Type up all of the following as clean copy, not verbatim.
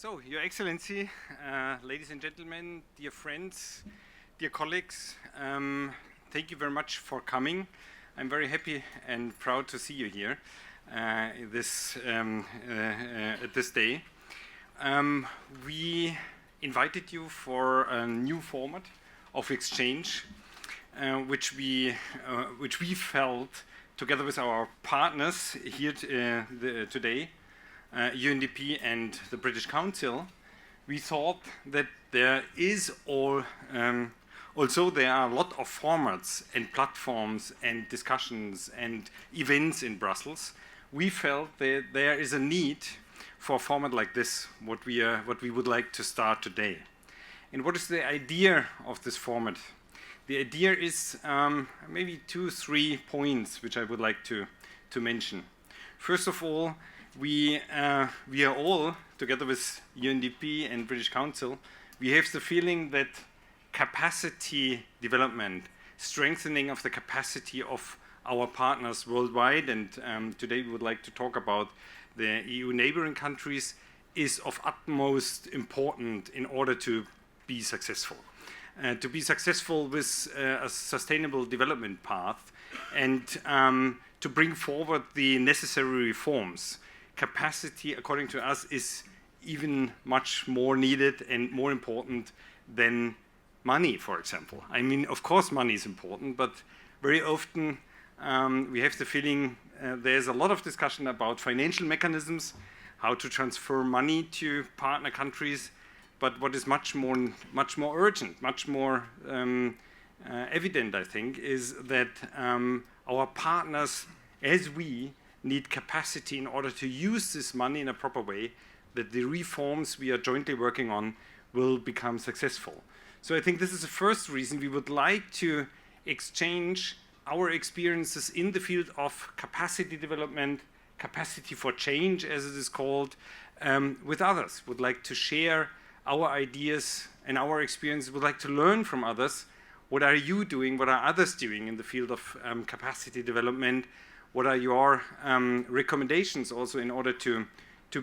So, Your Excellency, ladies and gentlemen, dear friends, dear colleagues, thank you very much for coming. I'm very happy and proud to see you here at this day. We invited you for a new format of exchange, which we felt together with our partners here today, UNDP and the British Council. We thought that there are a lot of formats and platforms and discussions and events in Brussels. We felt that there is a need for a format like this, what we would like to start today. And what is the idea of this format? The idea is maybe 2-3 points which I would like to mention. First of all, we are all, together with UNDP and British Council, we have the feeling that capacity development, strengthening of the capacity of our partners worldwide, and today we would like to talk about the EU neighboring countries, is of utmost importance in order to be successful. To be successful with a sustainable development path and to bring forward the necessary reforms. Capacity, according to us, is even much more needed and more important than money, for example. I mean, of course money is important, but very often we have the feeling there's a lot of discussion about financial mechanisms, how to transfer money to partner countries, but what is much more urgent, much more evident, I think, is that our partners, as we, need capacity in order to use this money in a proper way, that the reforms we are jointly working on will become successful. So I think this is the first reason we would like to exchange our experiences in the field of capacity development, capacity for change, as it is called, with others. Would like to share our ideas and our experiences, would like to learn from others. What are you doing? What are others doing in the field of capacity development? What are your recommendations also in order to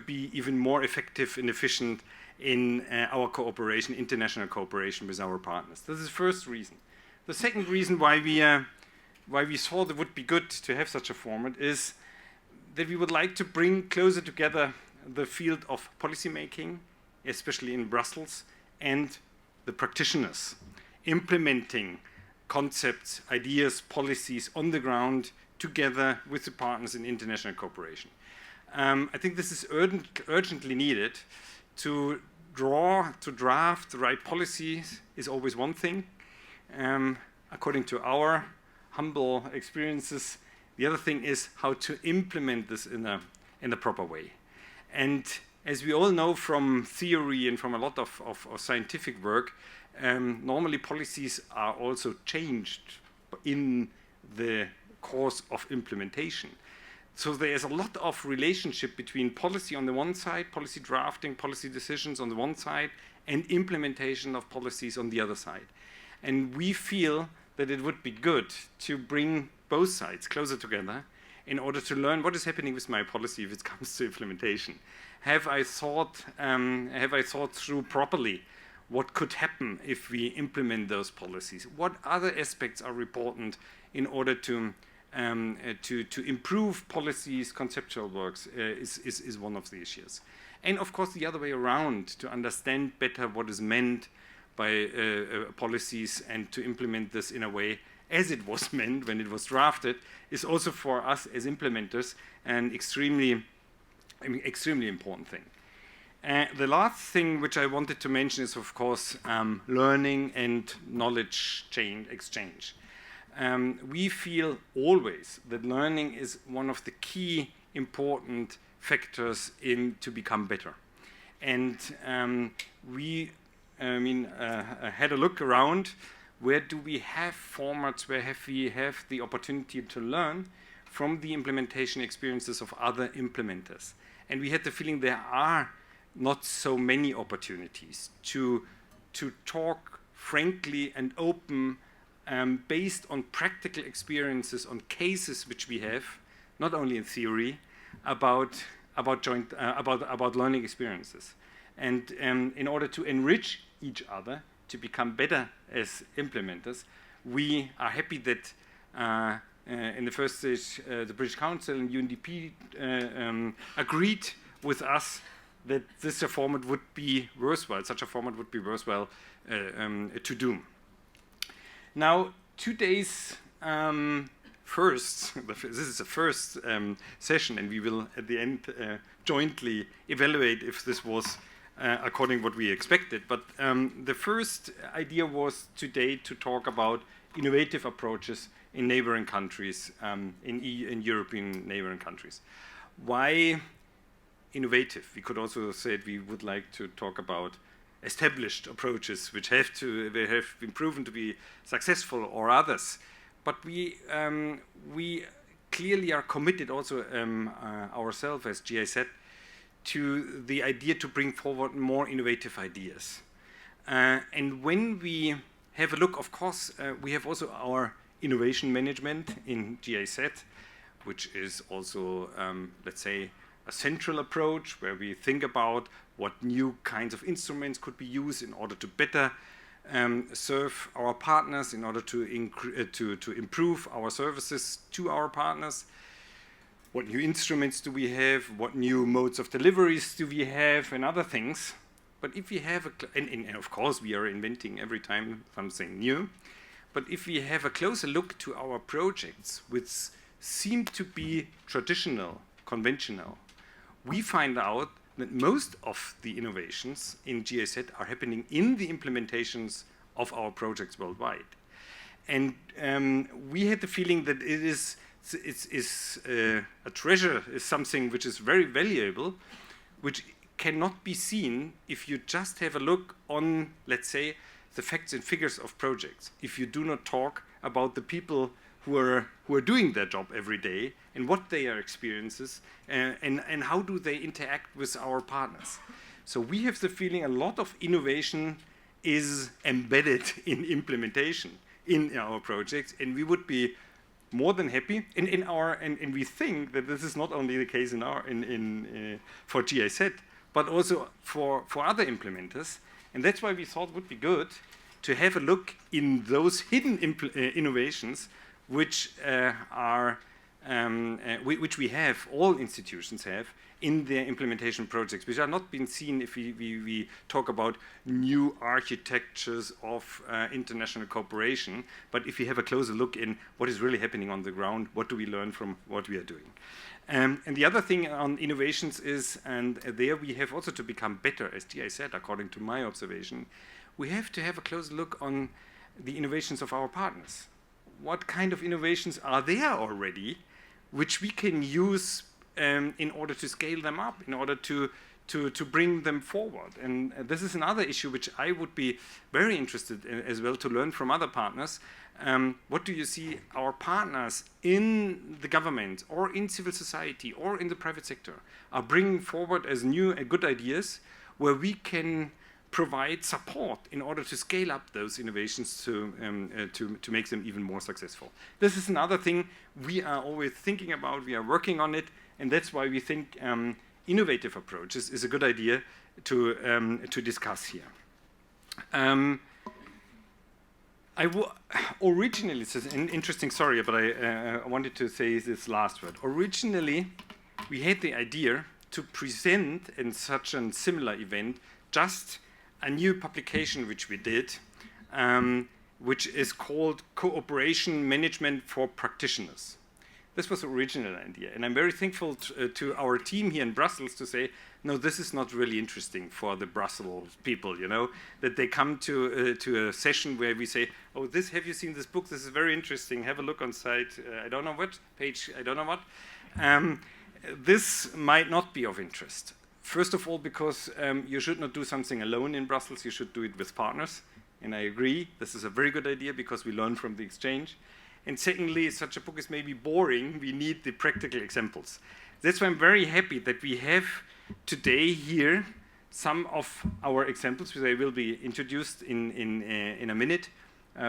be even more effective and efficient in our cooperation, international cooperation with our partners? This is the first reason. The second reason why we thought it would be good to have such a format is that we would like to bring closer together the field of policymaking, especially in Brussels, and the practitioners, implementing concepts, ideas, policies on the ground together with the partners in international cooperation. I think this is urgently needed. To draft the right policies is always one thing. According to our humble experiences, the other thing is how to implement this in a proper way. And as we all know from theory and from a lot of scientific work, normally policies are also changed in the course of implementation. So there is a lot of relationship between policy on the one side, policy drafting, policy decisions on the one side, and implementation of policies on the other side. And we feel that it would be good to bring both sides closer together in order to learn what is happening with my policy if it comes to implementation. Have I thought through properly what could happen if we implement those policies? What other aspects are important in order to improve policies, conceptual works is one of the issues. And of course the other way around, to understand better what is meant by policies and to implement this in a way as it was meant when it was drafted is also for us as implementers an extremely important thing. The last thing which I wanted to mention is, of course, learning and knowledge exchange. We feel always that learning is one of the key important factors to become better. And we had a look around, where do we have formats, where we have the opportunity to learn from the implementation experiences of other implementers. And we had the feeling there are not so many opportunities to talk frankly and open based on practical experiences, on cases which we have, not only in theory, about learning experiences. And in order to enrich each other, to become better as implementers, we are happy that in the first stage, the British Council and UNDP agreed with us that this format would be worthwhile, such a format would be worthwhile to do. Now, today's this is the first session, and we will at the end jointly evaluate if this was according to what we expected. But the first idea was today to talk about innovative approaches in neighboring countries, in European neighboring countries. Why innovative? We could also say we would like to talk about established approaches which have been proven to be successful, or others. But we clearly are committed also ourselves as GIZ to the idea to bring forward more innovative ideas. And when we have a look, of course, we have also our innovation management in GIZ, which is also, let's say, a central approach where we think about what new kinds of instruments could be used in order to better serve our partners, in order to improve our services to our partners. What new instruments do we have? What new modes of deliveries do we have, and other things? But if we have and of course we are inventing every time something new. But if we have a closer look to our projects, which seem to be traditional, conventional, we find out that most of the innovations in GIZ are happening in the implementations of our projects worldwide. And we had the feeling that it's a treasure, is something which is very valuable, which cannot be seen if you just have a look on, let's say, the facts and figures of projects. If you do not talk about the people who are doing their job every day and what they are experiences and how do they interact with our partners. So we have the feeling a lot of innovation is embedded in implementation in our projects, and we would be more than happy. And we think that this is not only the case for GIZ, but also for other implementers. And that's why we thought it would be good to have a look in those hidden innovations which which we have, all institutions have, in their implementation projects, which are not being seen if we talk about new architectures of international cooperation, but if we have a closer look in what is really happening on the ground, what do we learn from what we are doing. And the other thing on innovations is, and there we have also to become better as GIZ, according to my observation, we have to have a closer look on the innovations of our partners. What kind of innovations are there already, which we can use in order to scale them up, in order to bring them forward. And this is another issue which I would be very interested in as well, to learn from other partners. What do you see our partners in the government or in civil society or in the private sector are bringing forward as new and good ideas, where we can provide support in order to scale up those innovations to make them even more successful. This is another thing we are always thinking about, we are working on it, and that's why we think innovative approaches is a good idea to discuss here. Originally, this is an interesting story, but I wanted to say this last word. Originally, we had the idea to present in such a similar event just a new publication which we did, which is called Cooperation Management for Practitioners. This was the original idea, and I'm very thankful to our team here in Brussels to say, no, this is not really interesting for the Brussels people, you know, that they come to a session where we say, oh, have you seen this book? This is very interesting. Have a look on site, I don't know what, page, I don't know what. This might not be of interest. First of all, because you should not do something alone in Brussels, you should do it with partners. And I agree, this is a very good idea because we learn from the exchange. And secondly, such a book is maybe boring, we need the practical examples. That's why I'm very happy that we have today here some of our examples, which will be introduced in a minute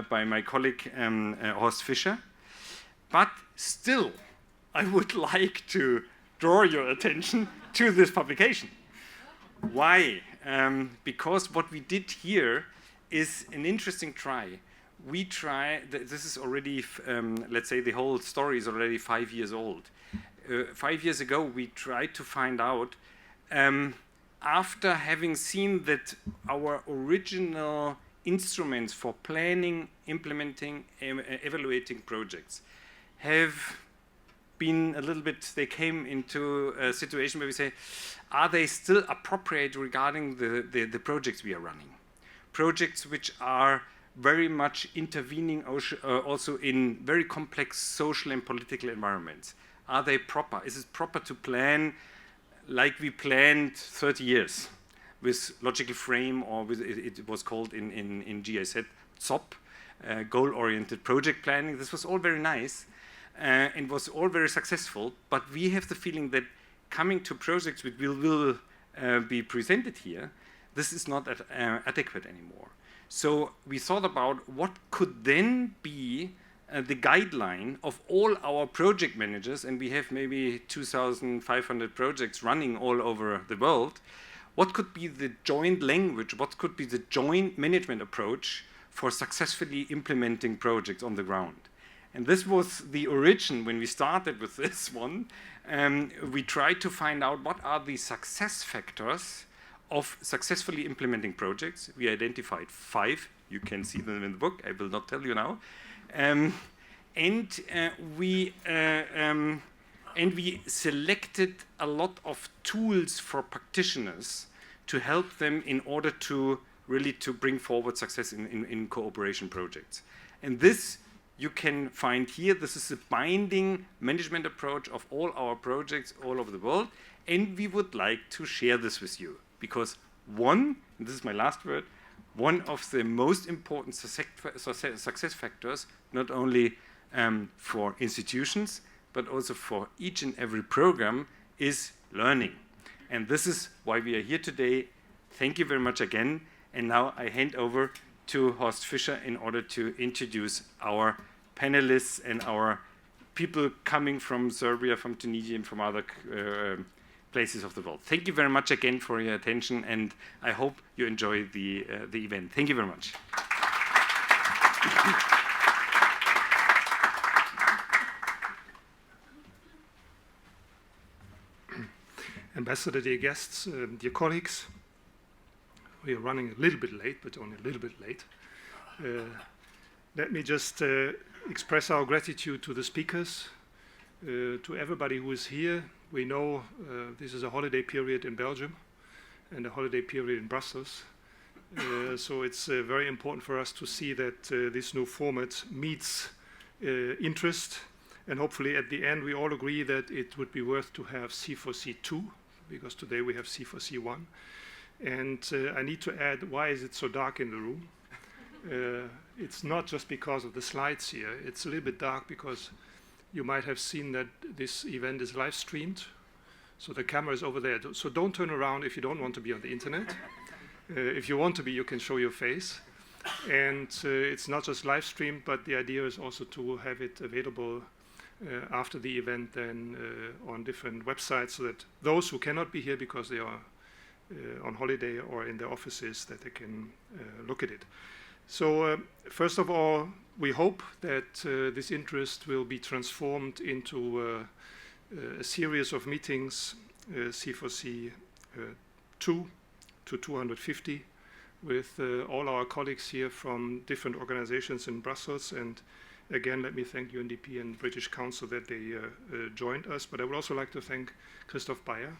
by my colleague Horst Fischer. But still, I would like to draw your attention to this publication. Why? because what we did here is an interesting try. We try, this is already, let's say the whole story is already 5 years old. 5 years ago, we tried to find out, after having seen that our original instruments for planning, implementing, evaluating projects have been a little bit, they came into a situation where we say, are they still appropriate regarding the projects we are running? Projects which are very much intervening also in very complex social and political environments. Are they proper? Is it proper to plan like we planned 30 years with logical frame, or with it was called in GIZ ZOP, goal-oriented project planning? This was all very nice and was all very successful, but we have the feeling that coming to projects which will be presented here, this is not adequate anymore. So we thought about what could then be the guideline of all our project managers, and we have maybe 2,500 projects running all over the world. What could be the joint language? What could be the joint management approach for successfully implementing projects on the ground? And this was the origin when we started with this one. We tried to find out what are the success factors of successfully implementing projects. We identified 5. You can see them in the book. I will not tell you now. And we selected a lot of tools for practitioners to help them in order to really to bring forward success in cooperation projects. And this you can find here. This is a binding management approach of all our projects all over the world. And we would like to share this with you. Because one, and this is my last word, one of the most important success factors, not only for institutions, but also for each and every program, is learning. And this is why we are here today. Thank you very much again. And now I hand over to Horst Fischer in order to introduce our panelists and our people coming from Serbia, from Tunisia, and from other places of the world. Thank you very much again for your attention, and I hope you enjoy the event. Thank you very much. Ambassador, dear guests, dear colleagues, we are running a little bit late, but only a little bit late. Let me just express our gratitude to the speakers, to everybody who is here. We know this is a holiday period in Belgium and a holiday period in Brussels. So it's very important for us to see that this new format meets interest. And hopefully at the end we all agree that it would be worth to have C4C 2, because today we have C4C 1. And I need to add, why is it so dark in the room? It's not just because of the slides here. It's a little bit dark because you might have seen that this event is live streamed. So the camera is over there. So don't turn around if you don't want to be on the internet. If you want to be, you can show your face. And it's not just live streamed, but the idea is also to have it available after the event then on different websites, so that those who cannot be here because they are on holiday or in their offices, that they can look at it. So first of all, we hope that this interest will be transformed into a series of meetings, C4C 2 to 250, with all our colleagues here from different organizations in Brussels. And again, let me thank UNDP and British Council that they joined us. But I would also like to thank Christoph Bayer,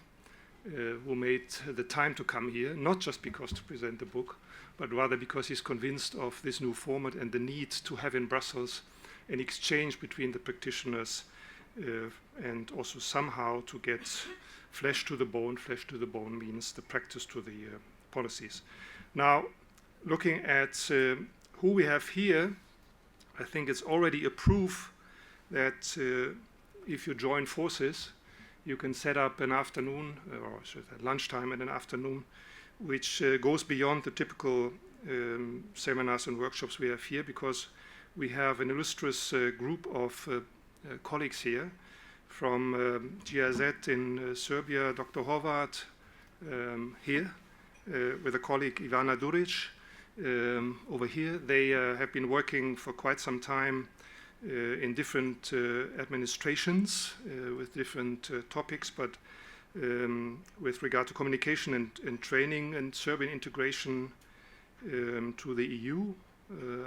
who made the time to come here, not just because to present the book, but rather because he's convinced of this new format and the need to have in Brussels an exchange between the practitioners and also somehow to get flesh to the bone. Flesh to the bone means the practice to the policies. Now, looking at who we have here, I think it's already a proof that if you join forces, you can set up an afternoon, or should I say lunchtime and an afternoon, which goes beyond the typical seminars and workshops we have here, because we have an illustrious group of colleagues here from GIZ in Serbia, Dr. Horvat here, with a colleague, Ivana Duric, over here. They have been working for quite some time in different administrations with different topics, but with regard to communication and training and Serbian integration to the EU,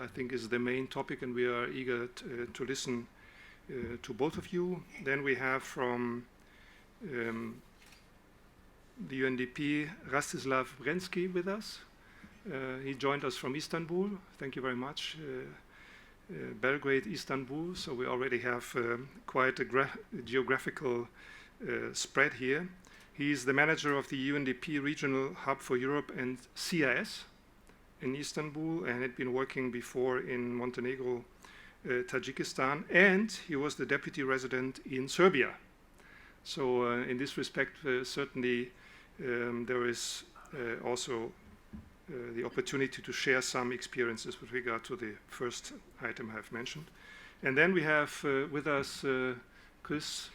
I think is the main topic, and we are eager to listen to both of you. Then we have from the UNDP, Rastislav Vrensky with us. He joined us from Istanbul. Thank you very much. Belgrade, Istanbul, so we already have quite a geographical spread here. He is the manager of the UNDP Regional Hub for Europe and CIS in Istanbul, and had been working before in Montenegro, Tajikistan, and he was the deputy resident in Serbia. So in this respect, certainly there is also the opportunity to share some experiences with regard to the first item I have mentioned. And then we have with us Chris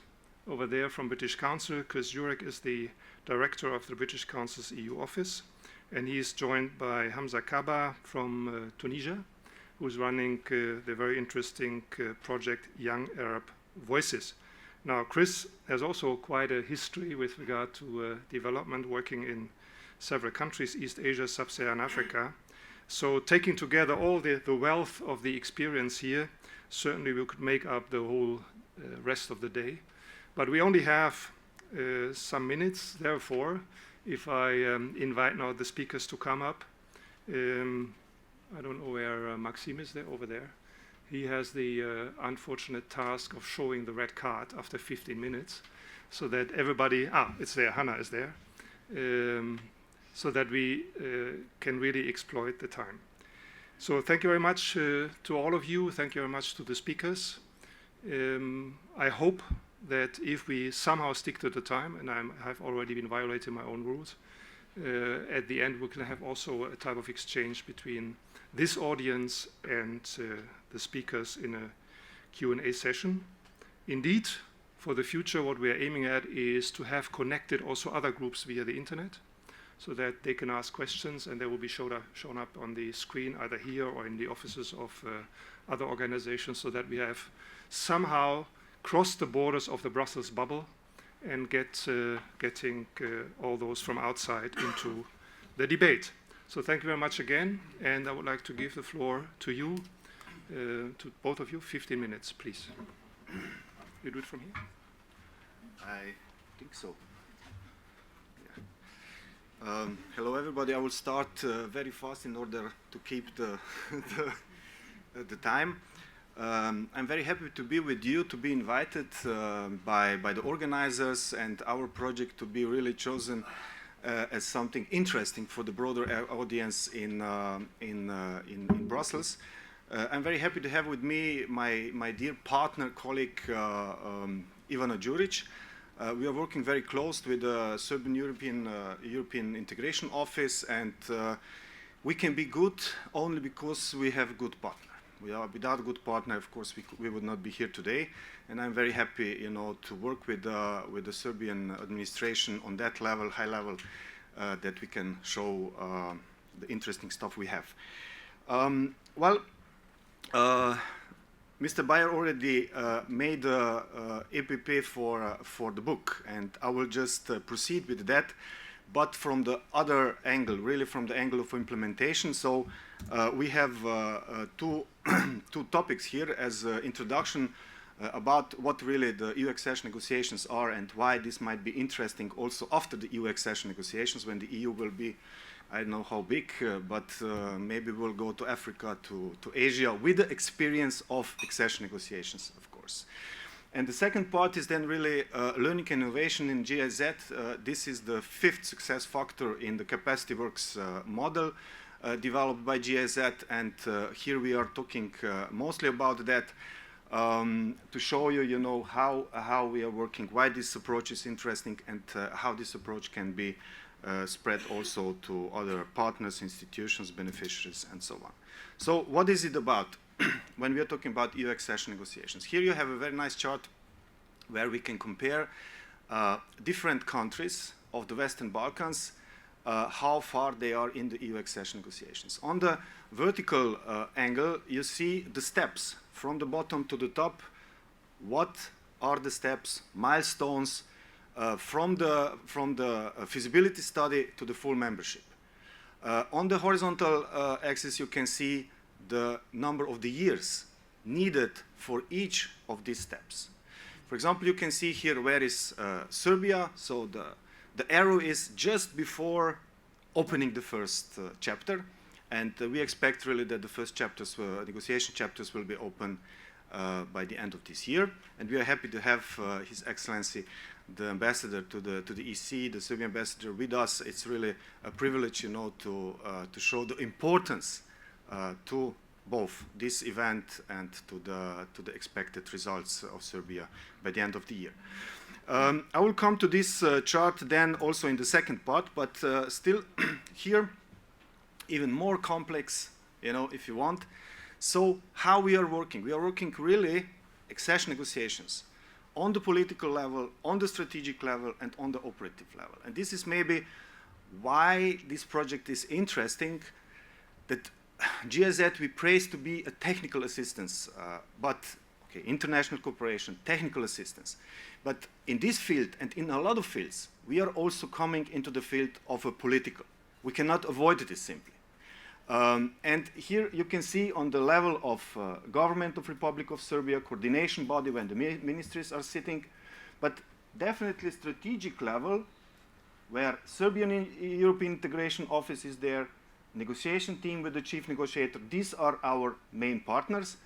over there from British Council. Chris Jurek is the director of the British Council's EU office, and he is joined by Hamza Kaba from Tunisia, who's running the very interesting project Young Arab Voices. Now, Chris has also quite a history with regard to development, working in several countries, East Asia, Sub-Saharan Africa. So taking together all the wealth of the experience here, certainly we could make up the whole rest of the day. But we only have some minutes, therefore, if I invite now the speakers to come up. I don't know where Maxime is, there, over there. He has the unfortunate task of showing the red card after 15 minutes, so that everybody, it's there, Hannah is there, so that we can really exploit the time. So thank you very much to all of you. Thank you very much to the speakers. I hope that if we somehow stick to the time, and I have already been violating my own rules, at the end we can have also a type of exchange between this audience and the speakers in a Q&A session. Indeed, for the future, what we are aiming at is to have connected also other groups via the internet, so that they can ask questions, and they will be shown up on the screen either here or in the offices of other organizations, so that we have somehow crossed the borders of the Brussels bubble and getting all those from outside into the debate. So thank you very much again, and I would like to give the floor to you, to both of you, 15 minutes, please. You do it from here? I think so. Hello everybody, I will start very fast in order to keep the time. I'm very happy to be with you, to be invited by the organizers, and our project to be really chosen as something interesting for the broader audience in Brussels. I'm very happy to have with me my dear partner, colleague Ivana Đurić. We are working very close with the Serbian European Integration Office, and we can be good only because we have a good partner. Without a good partner, of course, we would not be here today. And I'm very happy, to work with the Serbian administration on that level, high level, that we can show the interesting stuff we have. Mr. Bayer already made EPP for the book, and I will just proceed with that, but from the other angle, really from the angle of implementation. So we have two topics here as introduction about what really the EU accession negotiations are and why this might be interesting also after the EU accession negotiations, when the EU will be, I don't know how big, but maybe we'll go to Africa, to Asia, with the experience of accession negotiations, of course. And the second part is then really learning and innovation in GIZ. This is the fifth success factor in the Capacity Works model developed by GIZ, and here we are talking mostly about that to show you, how we are working, why this approach is interesting, and how this approach can be spread also to other partners, institutions, beneficiaries, and so on. So what is it about when we are talking about EU accession negotiations? Here you have a very nice chart where we can compare different countries of the Western Balkans how far they are in the EU accession negotiations. On the vertical angle, you see the steps from the bottom to the top. What are the steps, milestones, from the feasibility study to the full membership. On the horizontal axis, you can see the number of the years needed for each of these steps. For example, you can see here where is Serbia. So the arrow is just before opening the first chapter. And we expect really that the first chapters, negotiation chapters, will be open by the end of this year. And we are happy to have His Excellency, the ambassador to the EC, the Serbian ambassador, with us. It's really a privilege, you know, to show the importance to both this event and to the expected results of Serbia by the end of the year. I will come to this chart then also in the second part, but still here, even more complex, you know, if you want. So how we are working? We are working really accession negotiations on the political level, on the strategic level, and on the operative level. And this is maybe why this project is interesting, that GIZ we praise to be a technical assistance, but okay, international cooperation, technical assistance. But in this field and in a lot of fields, we are also coming into the field of a political. We cannot avoid this simply. And here you can see on the level of government of Republic of Serbia, coordination body when the ministries are sitting, but definitely strategic level where Serbian European Integration Office is there, negotiation team with the chief negotiator. These are our main partners.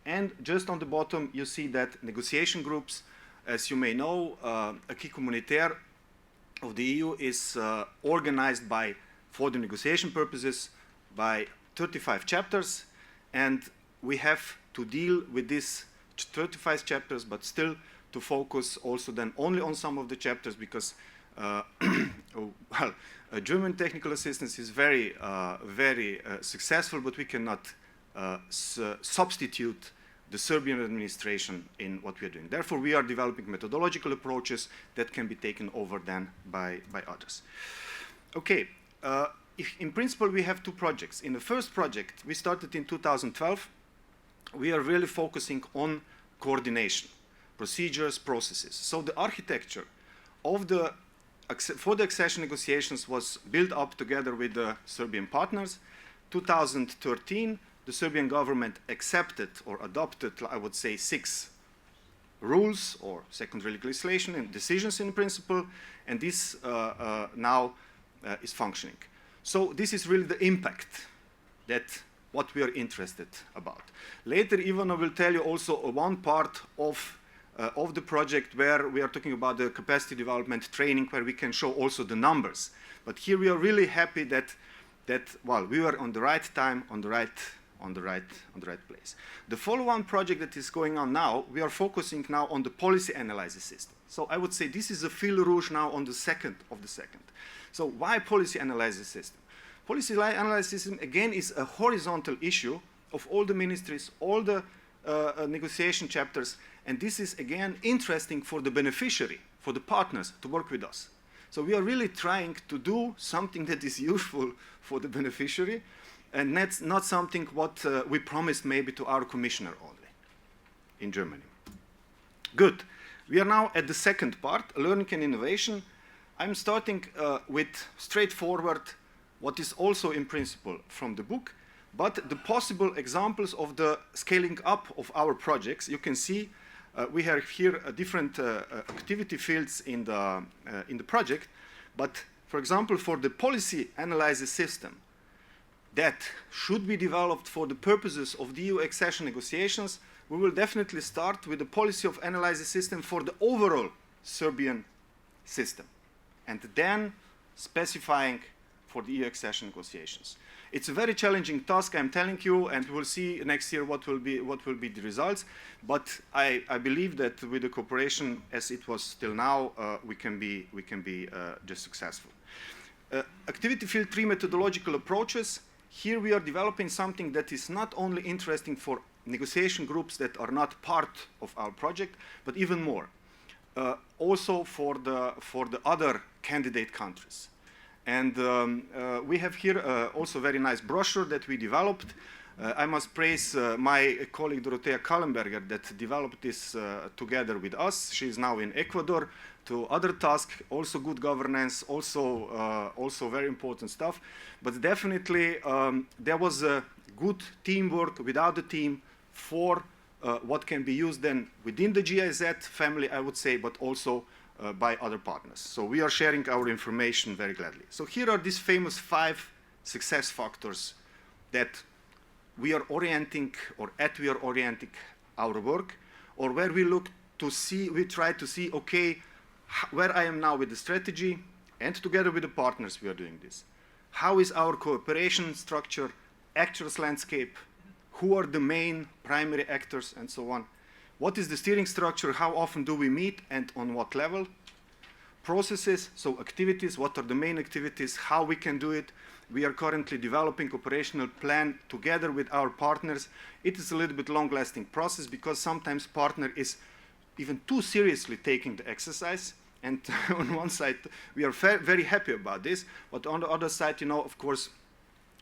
And just on the bottom, you see that negotiation groups, as you may know, acquis communautaire of the EU is organized for the negotiation purposes, by 35 chapters, and we have to deal with these 35 chapters, but still to focus also then only on some of the chapters, because well, German technical assistance is very successful, but we cannot substitute the Serbian administration in what we are doing. Therefore, we are developing methodological approaches that can be taken over then by others. Okay. In principle, we have two projects. In the first project, we started in 2012. We are really focusing on coordination, procedures, processes. So the architecture of for the accession negotiations was built up together with the Serbian partners. 2013, the Serbian government accepted or adopted, I would say, 6 rules or secondary legislation and decisions in principle, and this now is functioning. So this is really the impact that what we are interested about. Later, Ivana will tell you also one part of the project where we are talking about the capacity development training, where we can show also the numbers. But here we are really happy that well, we were on the right time, on the right place. The follow-on project that is going on now, we are focusing now on the policy analysis system. So I would say this is a fil rouge now on the second of the second. So why policy analysis system? Policy analysis system, again, is a horizontal issue of all the ministries, all the negotiation chapters, and this is, again, interesting for the beneficiary, for the partners to work with us. So we are really trying to do something that is useful for the beneficiary, and that's not something what we promised maybe to our commissioner only in Germany. Good. We are now at the second part, learning and innovation. I'm starting with straightforward, what is also in principle from the book, but the possible examples of the scaling up of our projects. You can see we have here different activity fields in the project, but for example, for the policy analysis system that should be developed for the purposes of the EU accession negotiations, we will definitely start with the policy of analysis system for the overall Serbian system, and then specifying for the EU accession negotiations. It's a very challenging task, I'm telling you, and we'll see next year what will be the results. But I believe that with the cooperation as it was till now, we can be just successful. Activity field 3 methodological approaches. Here we are developing something that is not only interesting for negotiation groups that are not part of our project, but even more, also for the other candidate countries. And we have here also a very nice brochure that we developed. I must praise my colleague Dorothea Kallenberger that developed this together with us. She is now in Ecuador to other tasks, also good governance, also very important stuff. But definitely there was a good teamwork without the team for what can be used then within the GIZ family, I would say, but also by other partners. So we are sharing our information very gladly. So here are these famous 5 success factors that we are orienting, or we are orienting our work, or where we look to see, we try to see, okay, where I am now with the strategy, and together with the partners we are doing this. How is our cooperation structure, actors landscape, who are the main primary actors, and so on. What is the steering structure, how often do we meet, and on what level? Processes, so activities, what are the main activities, how we can do it. We are currently developing operational plan together with our partners. It is a little bit long-lasting process because sometimes partner is even too seriously taking the exercise. And on one side, we are very happy about this. But on the other side, you know, of course,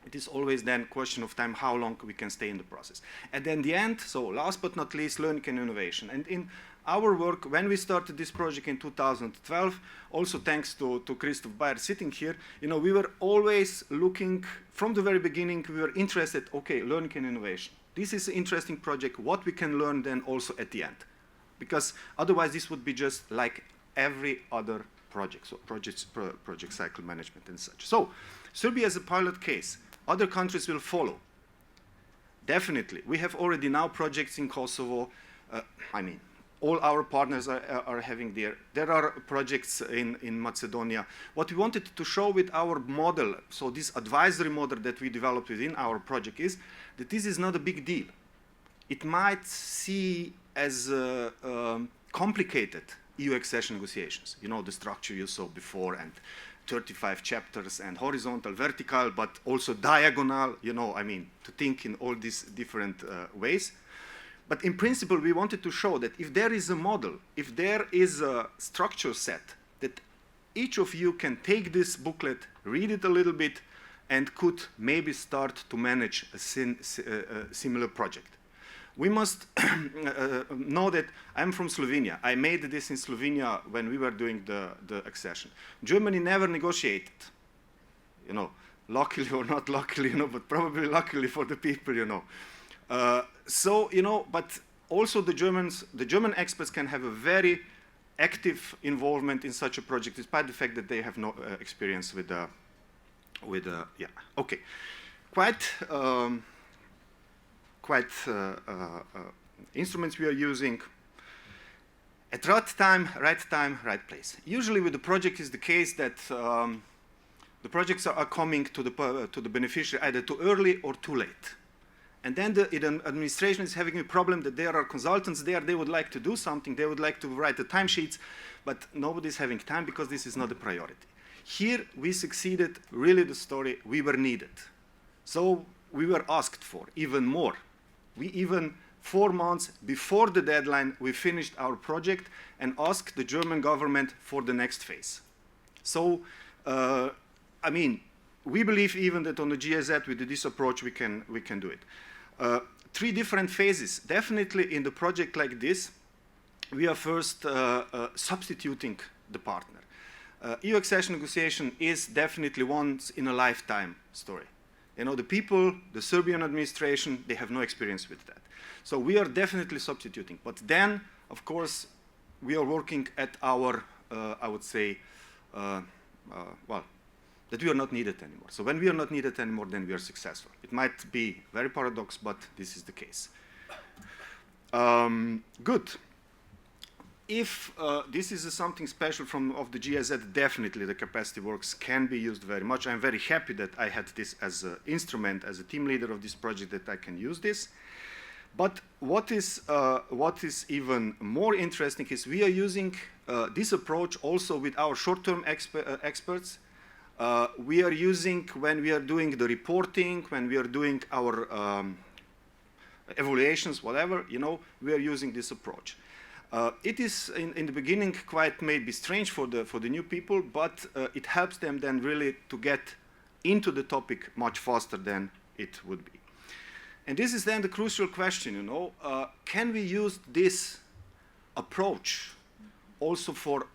it is always then a question of time how long we can stay in the process. And then the end, so last but not least, learning and innovation. And in our work, when we started this project in 2012, also thanks to Christoph Bayer sitting here, you know, we were always looking, from the very beginning, we were interested, okay, learning and innovation. This is an interesting project, what we can learn then also at the end. Because otherwise this would be just like every other project, so project cycle management and such. So Serbia is a pilot case. Other countries will follow. Definitely. We have already now projects in Kosovo. I mean, all our partners are having there. There are projects in Macedonia. What we wanted to show with our model, so this advisory model that we developed within our project, is that this is not a big deal. It might see as complicated EU accession negotiations. You know, the structure you saw before, and 35 chapters, and horizontal, vertical, but also diagonal, you know, I mean, to think in all these different ways. But in principle, we wanted to show that if there is a model, if there is a structure set, that each of you can take this booklet, read it a little bit, and could maybe start to manage a similar project. We must know that I'm from Slovenia. I made this in Slovenia when we were doing the accession. Germany never negotiated, you know, luckily or not luckily, you know, but probably luckily for the people, you know. So, you know, but also the German experts can have a very active involvement in such a project, despite the fact that they have no experience with yeah, okay. Quite instruments we are using. At right time, right place. Usually with the project is the case that the projects are coming to the beneficiary either too early or too late. And then the administration is having a problem that there are consultants there, they would like to do something, they would like to write the timesheets, but nobody's having time because this is not a priority. Here we succeeded, really the story, we were needed. So we were asked for even more. We even 4 months before the deadline, we finished our project and asked the German government for the next phase. So, I mean, we believe even that on the GIZ with this approach we can do it. 3 different phases. Definitely in the project like this, we are first substituting the partner. EU accession negotiation is definitely once in a lifetime story. You know, the people, the Serbian administration, they have no experience with that. So we are definitely substituting. But then, of course, we are working at our, I would say, well, that we are not needed anymore. So when we are not needed anymore, then we are successful. It might be very paradox, but this is the case. Good. If this is something special of the GIZ, definitely the capacity works can be used very much. I'm very happy that I had this as an instrument, as a team leader of this project, that I can use this. But what is even more interesting is we are using this approach also with our short-term experts. We are using, when we are doing the reporting, when we are doing our evaluations, whatever, you know, we are using this approach. It is in the beginning quite maybe strange for the new people, but it helps them then really to get into the topic much faster than it would be. And this is then the crucial question, you know, can we use this approach also for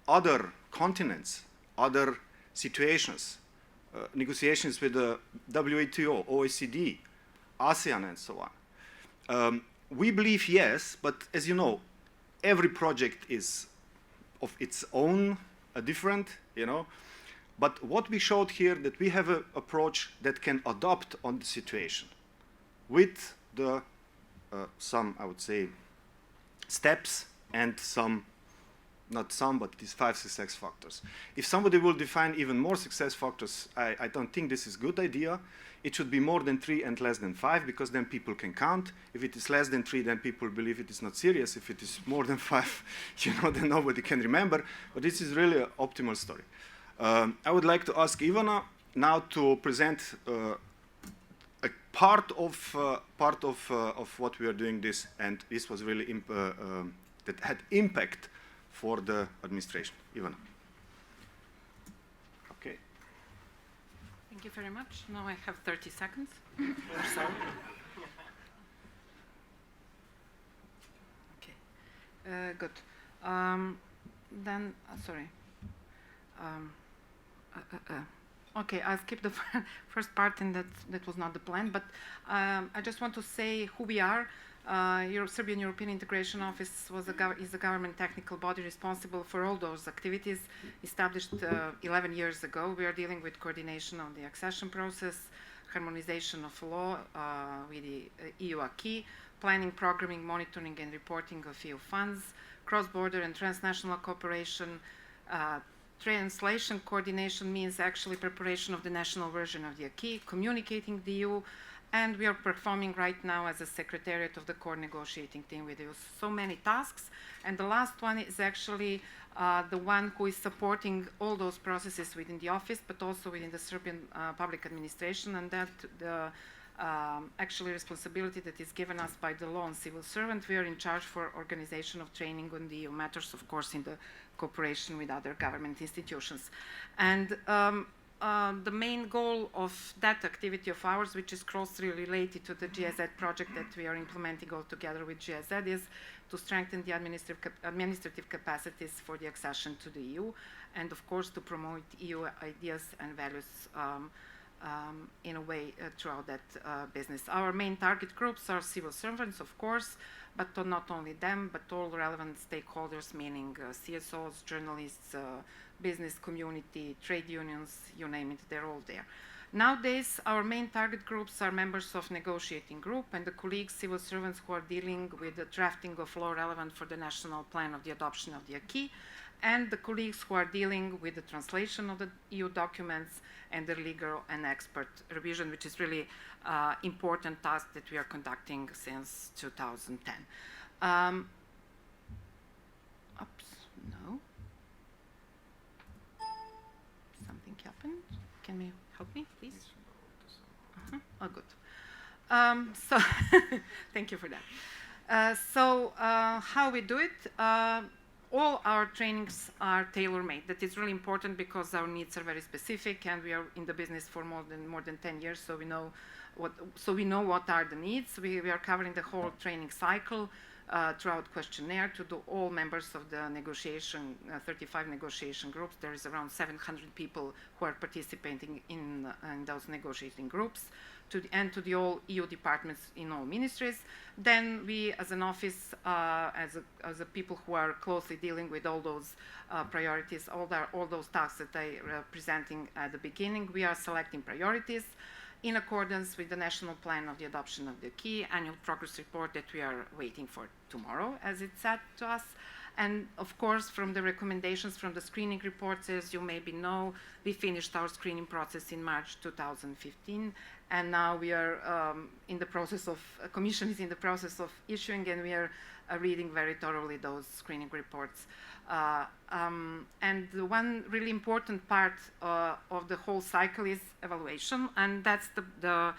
other continents, other situations, negotiations with the WTO, OECD, ASEAN, and so on? We believe yes, but as you know, every project is of its own, different, you know. But what we showed here, that we have an approach that can adapt on the situation with the some, I would say, steps and some, not some, but these 5 success factors. If somebody will define even more success factors, I don't think this is a good idea. It should be more than 3 and less than 5, because then people can count. If it is less than 3, then people believe it is not serious. If it is more than 5, you know, then nobody can remember. But this is really an optimal story. I would like to ask Ivana now to present a part of what we are doing this, and this was really that had impact for the administration. Ivana. Okay. Thank you very much. Now I have 30 seconds or so. Okay. Good. Then, sorry. Okay, I'll skip the first part, and that was not the plan, but I just want to say who we are. Serbian European Integration Office is a government technical body responsible for all those activities, established 11 years ago. We are dealing with coordination of the accession process, harmonization of law with the EU acquis, planning, programming, monitoring and reporting of EU funds, cross-border and transnational cooperation. Translation coordination means actually preparation of the national version of the acquis, communicating the EU, and we are performing right now as a secretariat of the core negotiating team with you. So many tasks, and the last one is actually the one who is supporting all those processes within the office, but also within the Serbian public administration, and that the actually responsibility that is given us by the law and civil servant. We are in charge for organization of training on the EU matters, of course, in the cooperation with other government institutions. And the main goal of that activity of ours, which is closely related to the GIZ project that we are implementing all together with GIZ, is to strengthen the administrative capacities for the accession to the EU, and of course to promote EU ideas and values in a way throughout that business. Our main target groups are civil servants, of course, but not only them, but all relevant stakeholders, meaning CSOs, journalists, business community, trade unions, you name it, they're all there. Nowadays, our main target groups are members of negotiating group and the colleagues, civil servants who are dealing with the drafting of law relevant for the national plan of the adoption of the acquis, and the colleagues who are dealing with the translation of the EU documents and the legal and expert revision, which is really important task that we are conducting since 2010. Oops, no. Something happened. Can you help me, please? Oh, good. So, thank you for that. How we do it? All our trainings are tailor-made. That is really important because our needs are very specific, and we are in the business for more than 10 years, so we know what are the needs. We are covering the whole training cycle throughout questionnaire to do all members of the negotiation, 35 negotiation groups. There is around 700 people who are participating in those negotiating groups, to the all EU departments in all ministries. Then we, as an office, as a people who are closely dealing with all those priorities, all those tasks that I presenting at the beginning, we are selecting priorities in accordance with the national plan of the adoption of the acquis, annual progress report that we are waiting for tomorrow, as it's said to us. And of course, from the recommendations from the screening reports, as you maybe know, we finished our screening process in March 2015, and now we are in the process of, Commission is in the process of issuing, and we are reading very thoroughly those screening reports. And the one really important part of the whole cycle is evaluation, and that's the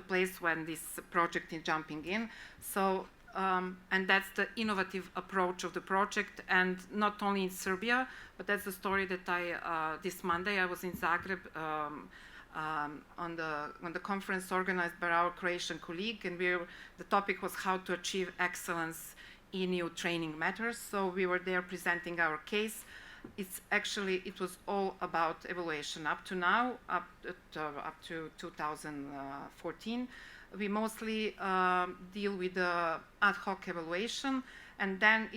place when this project is jumping in. So and that's the innovative approach of the project, and not only in Serbia, but that's the story that this Monday I was in Zagreb on the conference organized by our Croatian colleague, and the topic was how to achieve excellence in EU training matters. So we were there presenting our case. It was all about evaluation up to now, up to 2014. We mostly deal with the ad hoc evaluation, and then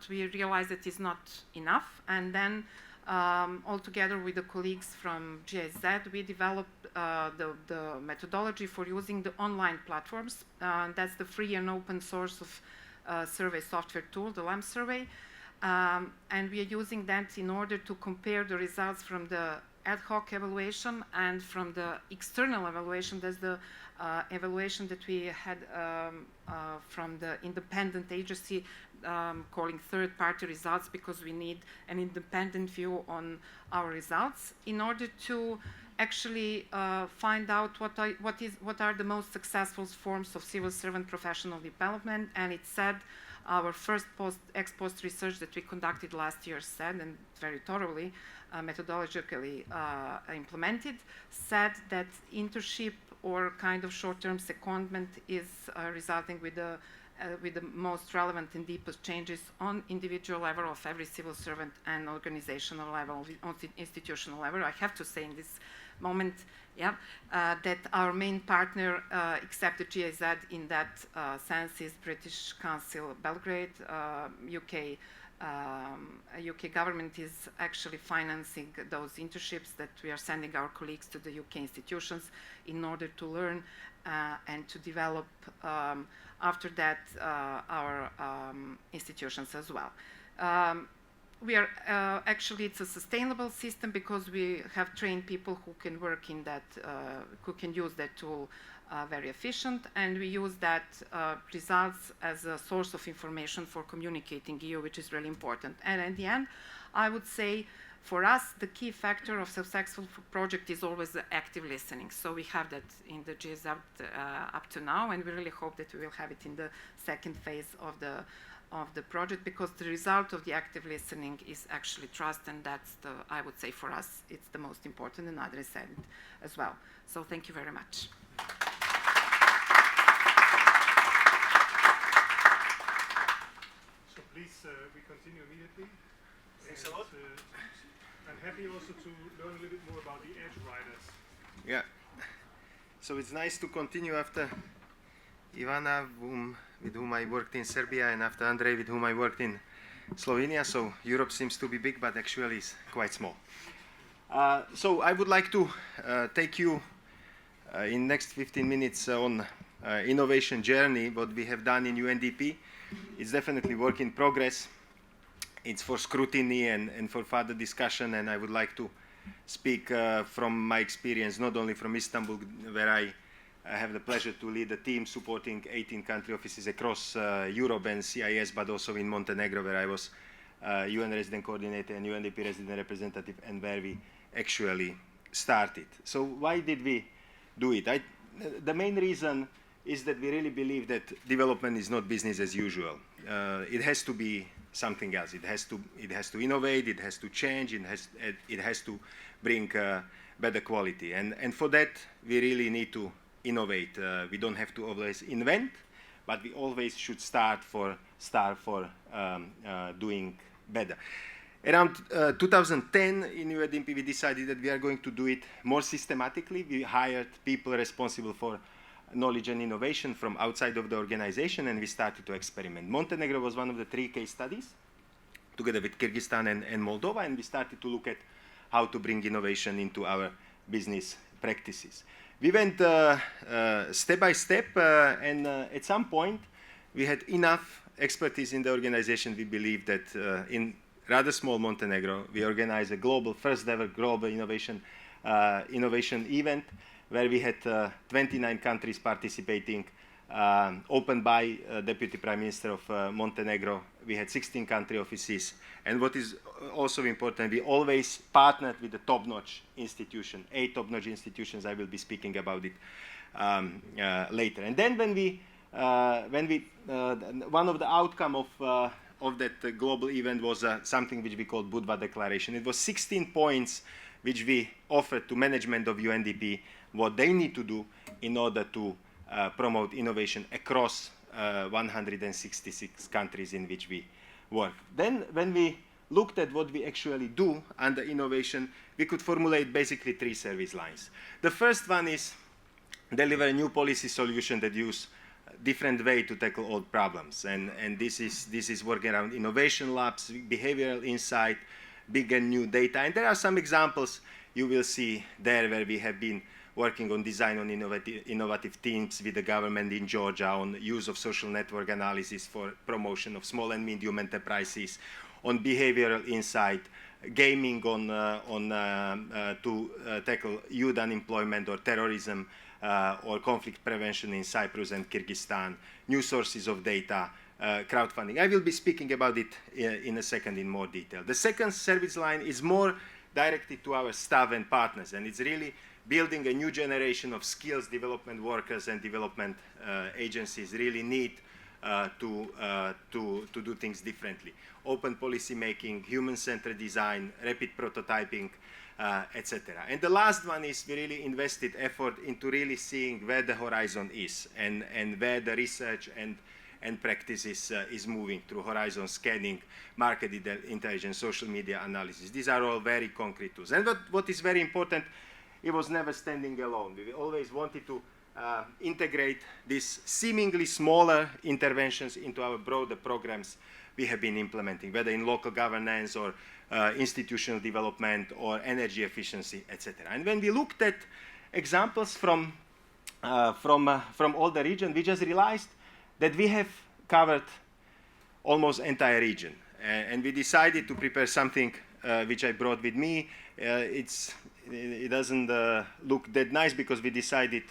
we realized that it's not enough, and then all together with the colleagues from GIZ, we developed the methodology for using the online platforms. That's the free and open source of survey software tool, the LAM survey. And we are using that in order to compare the results from the ad hoc evaluation and from the external evaluation. That's the evaluation that we had from the independent agency, calling third-party results, because we need an independent view on our results in order to actually find out what are the most successful forms of civil servant professional development. And it said, our first ex-post research that we conducted last year said, and very thoroughly, methodologically implemented, said that internship or kind of short-term secondment is resulting with the most relevant and deepest changes on individual level of every civil servant and organizational level, on institutional level. I have to say in this moment, that our main partner accepted GIZ in that sense is British Council Belgrade. UK government is actually financing those internships that we are sending our colleagues to the UK institutions in order to learn and to develop after that our institutions as well. We are actually, it's a sustainable system because we have trained people who can work in that, who can use that tool very efficient, and we use that results as a source of information for communicating EU, which is really important. And at the end, I would say for us, the key factor of successful project is always the active listening. So we have that in the GIZ up to now, and we really hope that we will have it in the second phase of the project, because the result of the active listening is actually trust, and that's the, I would say for us, it's the most important, and others said it as well. So thank you very much. So please, we continue immediately. Thanks a lot. I'm happy also to learn a little bit more about the edge riders. Yeah. So it's nice to continue after Ivana, with whom I worked in Serbia, and after Andrej, with whom I worked in Slovenia. So Europe seems to be big, but actually is quite small. So I would like to take you in next 15 minutes on innovation journey, what we have done in UNDP. It's definitely work in progress. It's for scrutiny and for further discussion, and I would like to speak from my experience, not only from Istanbul, where I have the pleasure to lead a team supporting 18 country offices across Europe and CIS, but also in Montenegro, where I was UN resident coordinator and UNDP resident representative, and where we actually started. So why did we do it? The main reason is that we really believe that development is not business as usual. It has to be something else. It has to innovate. It has to change. It has to bring better quality. And for that, we really need to innovate. We don't have to always invent, but we always should start for doing better. Around 2010 in UNDP, we decided that we are going to do it more systematically. We hired people responsible for knowledge and innovation from outside of the organization, and we started to experiment. Montenegro was one of the 3 case studies, together with Kyrgyzstan and Moldova, and we started to look at how to bring innovation into our business practices. We went step by step, and at some point, we had enough expertise in the organization. We believe that in rather small Montenegro, we organized a first ever global innovation event, where we had 29 countries participating, opened by Deputy Prime Minister of Montenegro. We had 16 country offices. And what is also important, we always partnered with the top-notch institution, 8 top-notch institutions. I will be speaking about it later. And then when we one of the outcome of that global event was something which we called Budva Declaration. It was 16 points which we offered to management of UNDP, what they need to do in order to promote innovation across 166 countries in which we work. Then when we looked at what we actually do under innovation, we could formulate basically 3 service lines. The first one is deliver a new policy solution that use different way to tackle old problems. And this is working around innovation labs, behavioral insight, big and new data. And there are some examples you will see there where we have been working on design on innovative teams with the government in Georgia, on use of social network analysis for promotion of small and medium enterprises, on behavioral insight, gaming to tackle youth unemployment or terrorism, or conflict prevention in Cyprus and Kyrgyzstan, new sources of data, crowdfunding. I will be speaking about it in a second in more detail. The second service line is more directed to our staff and partners, and it's really building a new generation of skills development workers and development agencies really need to do things differently. Open policy making, human-centered design, rapid prototyping, etc. And the last one is we really invested effort into really seeing where the horizon is and where the research and practice is moving through horizon scanning, market intelligence, social media analysis. These are all very concrete tools. And what is very important, it was never standing alone. We always wanted to integrate these seemingly smaller interventions into our broader programs we have been implementing, whether in local governance or institutional development or energy efficiency, etc. And when we looked at examples from all the region, we just realized that we have covered almost entire region. And we decided to prepare something which I brought with me. It doesn't look that nice because we decided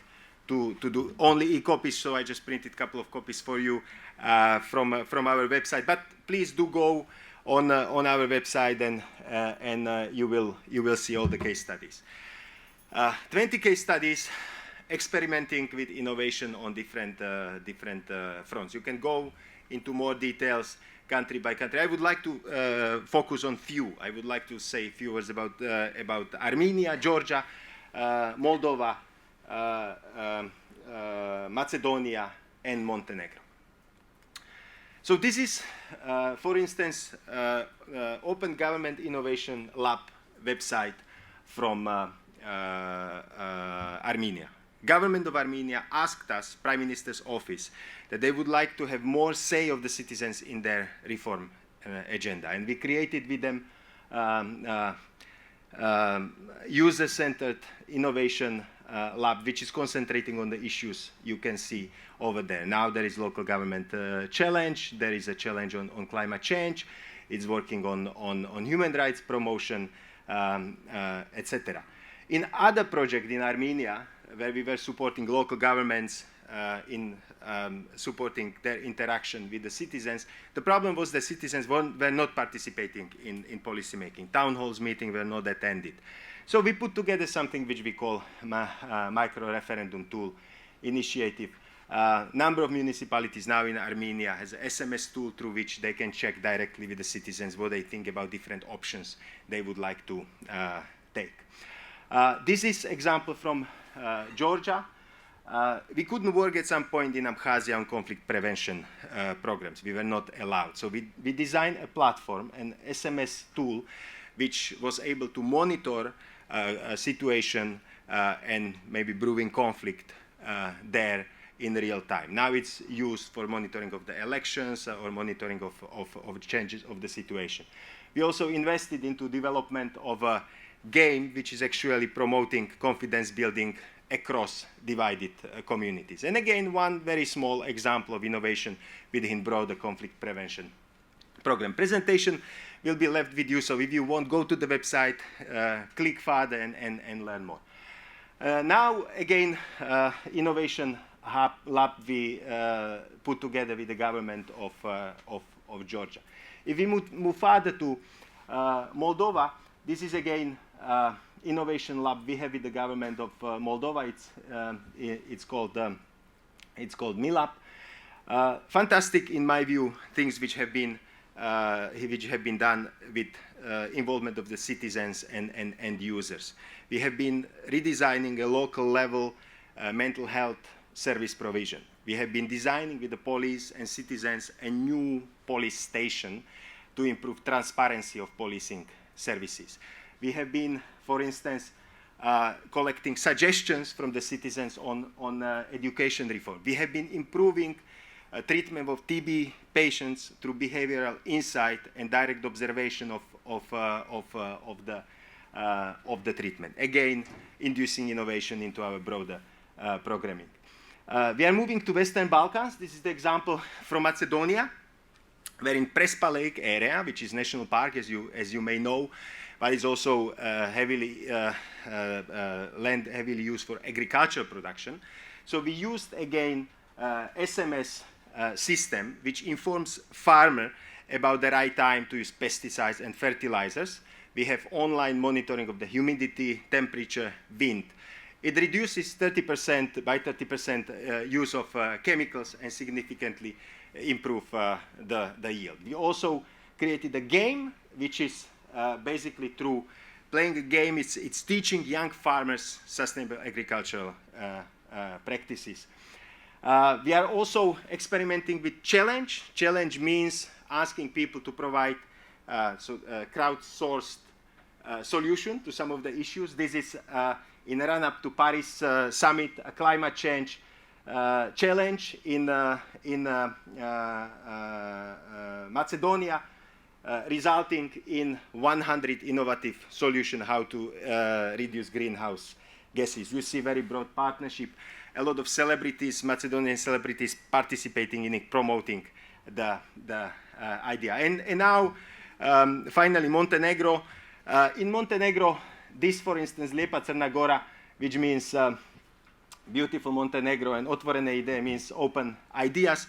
to do only e-copies, so I just printed a couple of copies for you from our website. But please do go on our website and you will see all the case studies. 20 case studies experimenting with innovation on different fronts. You can go into more details country by country. I would like to focus on few. I would like to say a few words about Armenia, Georgia, Moldova, Macedonia, and Montenegro. So this is, for instance, Open Government Innovation Lab website from Armenia. Government of Armenia asked us, Prime Minister's office, that they would like to have more say of the citizens in their reform agenda. And we created with them user-centered innovation lab, which is concentrating on the issues you can see over there. Now there is local government challenge, there is a challenge on climate change, it's working on human rights promotion, etc. In other projects in Armenia, where we were supporting local governments in supporting their interaction with the citizens, the problem was the citizens were not participating in policy making. Town halls meetings were not attended. So we put together something which we call micro-referendum tool initiative. Number of municipalities now in Armenia has an SMS tool through which they can check directly with the citizens what they think about different options they would like to take. This is example from Georgia. We couldn't work at some point in Abkhazia on conflict prevention programs. We were not allowed. So we designed a platform, an SMS tool, which was able to monitor a situation and maybe brewing conflict there in real time. Now it's used for monitoring of the elections or monitoring of changes of the situation. We also invested into development of a game which is actually promoting confidence building across divided communities. And again, one very small example of innovation within broader conflict prevention program. Presentation will be left with you, so if you want, go to the website, click further and learn more. Now, again, Innovation Hub Lab we put together with the government of Georgia. If we move further to Moldova, this is again innovation lab we have with the government of Moldova. It's called MILAP. Fantastic, in my view, things which have been done with involvement of the citizens and users. We have been redesigning a local level mental health service provision. We have been designing with the police and citizens a new police station to improve transparency of policing services. We have been, for instance, collecting suggestions from the citizens on education reform. We have been improving treatment of TB patients through behavioral insight and direct observation of the treatment. Again, inducing innovation into our broader programming. We are moving to Western Balkans. This is the example from Macedonia, where in Prespa Lake area, which is national park, as you may know, but it's also land heavily used for agricultural production. So we used again SMS system, which informs farmer about the right time to use pesticides and fertilizers. We have online monitoring of the humidity, temperature, wind. It reduces 30% use of chemicals and significantly improve the yield. We also created a game, which is basically through playing a game, it's teaching young farmers sustainable agricultural practices. We are also experimenting with challenge. Challenge means asking people to provide crowdsourced solution to some of the issues. This is in a run-up to Paris summit, a climate change challenge in Macedonia, resulting in 100 innovative solutions how to reduce greenhouse gases. You see very broad partnership. A lot of celebrities, Macedonian celebrities, participating in it, promoting the idea. And now, finally, Montenegro. In Montenegro, this, for instance, Lijepa Crna Gora, which means beautiful Montenegro, and Otvorene ideje means open ideas.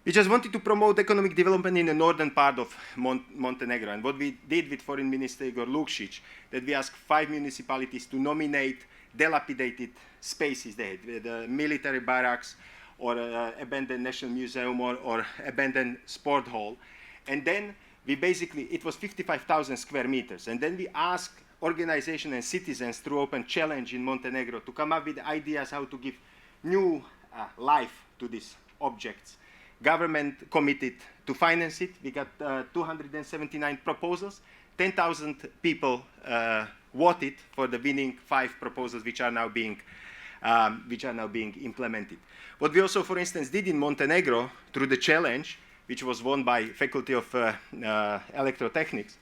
We just wanted to promote economic development in the northern part of Montenegro. And what we did with Foreign Minister Igor Lukšić, that we asked 5 municipalities to nominate dilapidated spaces there, the military barracks or abandoned national museum or abandoned sport hall. And then we basically, it was 55,000 square meters. And then we asked organizations and citizens through open challenge in Montenegro to come up with ideas how to give new life to these objects. Government committed to finance it. We got 279 proposals. 10,000 people voted for the winning 5 proposals, which are now being implemented. What we also, for instance, did in Montenegro through the challenge, which was won by Faculty of Electrotechnics,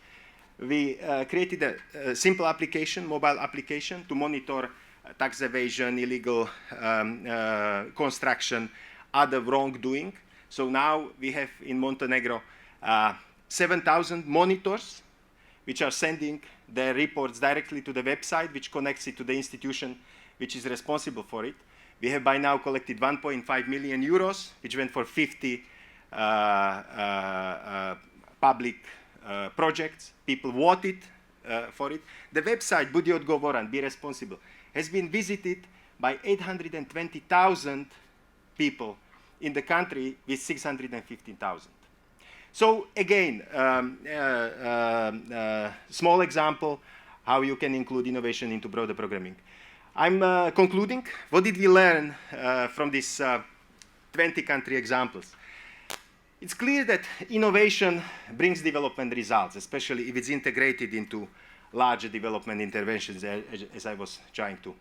we created a simple application, mobile application, to monitor tax evasion, illegal construction, other wrongdoing. So now we have in Montenegro 7,000 monitors, which are sending their reports directly to the website, which connects it to the institution which is responsible for it. We have by now collected 1.5 million euros, which went for 50 public projects. People voted for it. The website, Budi Odgovoran, Be Responsible, has been visited by 820,000 people in the country with 615,000. So again, small example how you can include innovation into broader programming. I'm concluding. What did we learn from these 20 country examples? It's clear that innovation brings development results, especially if it's integrated into larger development interventions, as I was trying to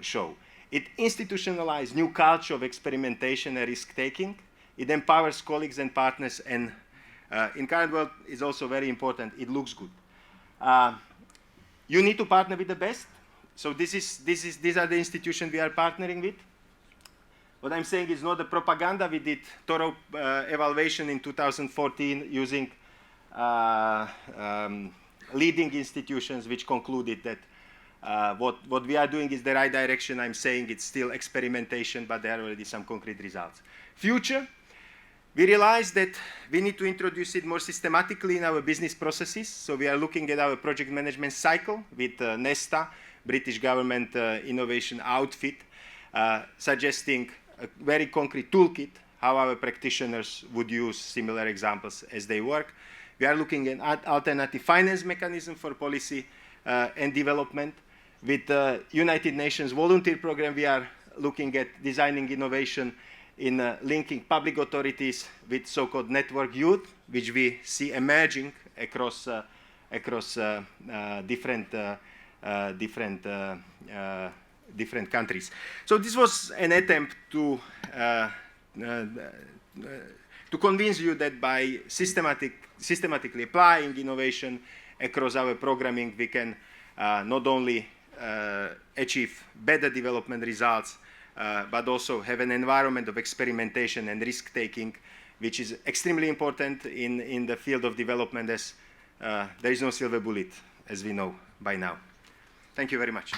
show. It institutionalizes new culture of experimentation and risk-taking. It empowers colleagues and partners, and in current world, it's also very important, it looks good. You need to partner with the best. So these are the institutions we are partnering with. What I'm saying is not the propaganda. We did thorough evaluation in 2014 using leading institutions, which concluded that what we are doing is the right direction. I'm saying it's still experimentation, but there are already some concrete results. Future, we realized that we need to introduce it more systematically in our business processes. So we are looking at our project management cycle with Nesta, British government innovation outfit, suggesting a very concrete toolkit how our practitioners would use similar examples as they work. We are looking at alternative finance mechanism for policy and development. With the United Nations Volunteer Program, we are looking at designing innovation in linking public authorities with so-called network youth, which we see emerging across different countries. So this was an attempt to convince you that by systematically applying innovation across our programming, we can not only achieve better development results, but also have an environment of experimentation and risk-taking, which is extremely important in the field of development, as there is no silver bullet, as we know by now. Thank you very much.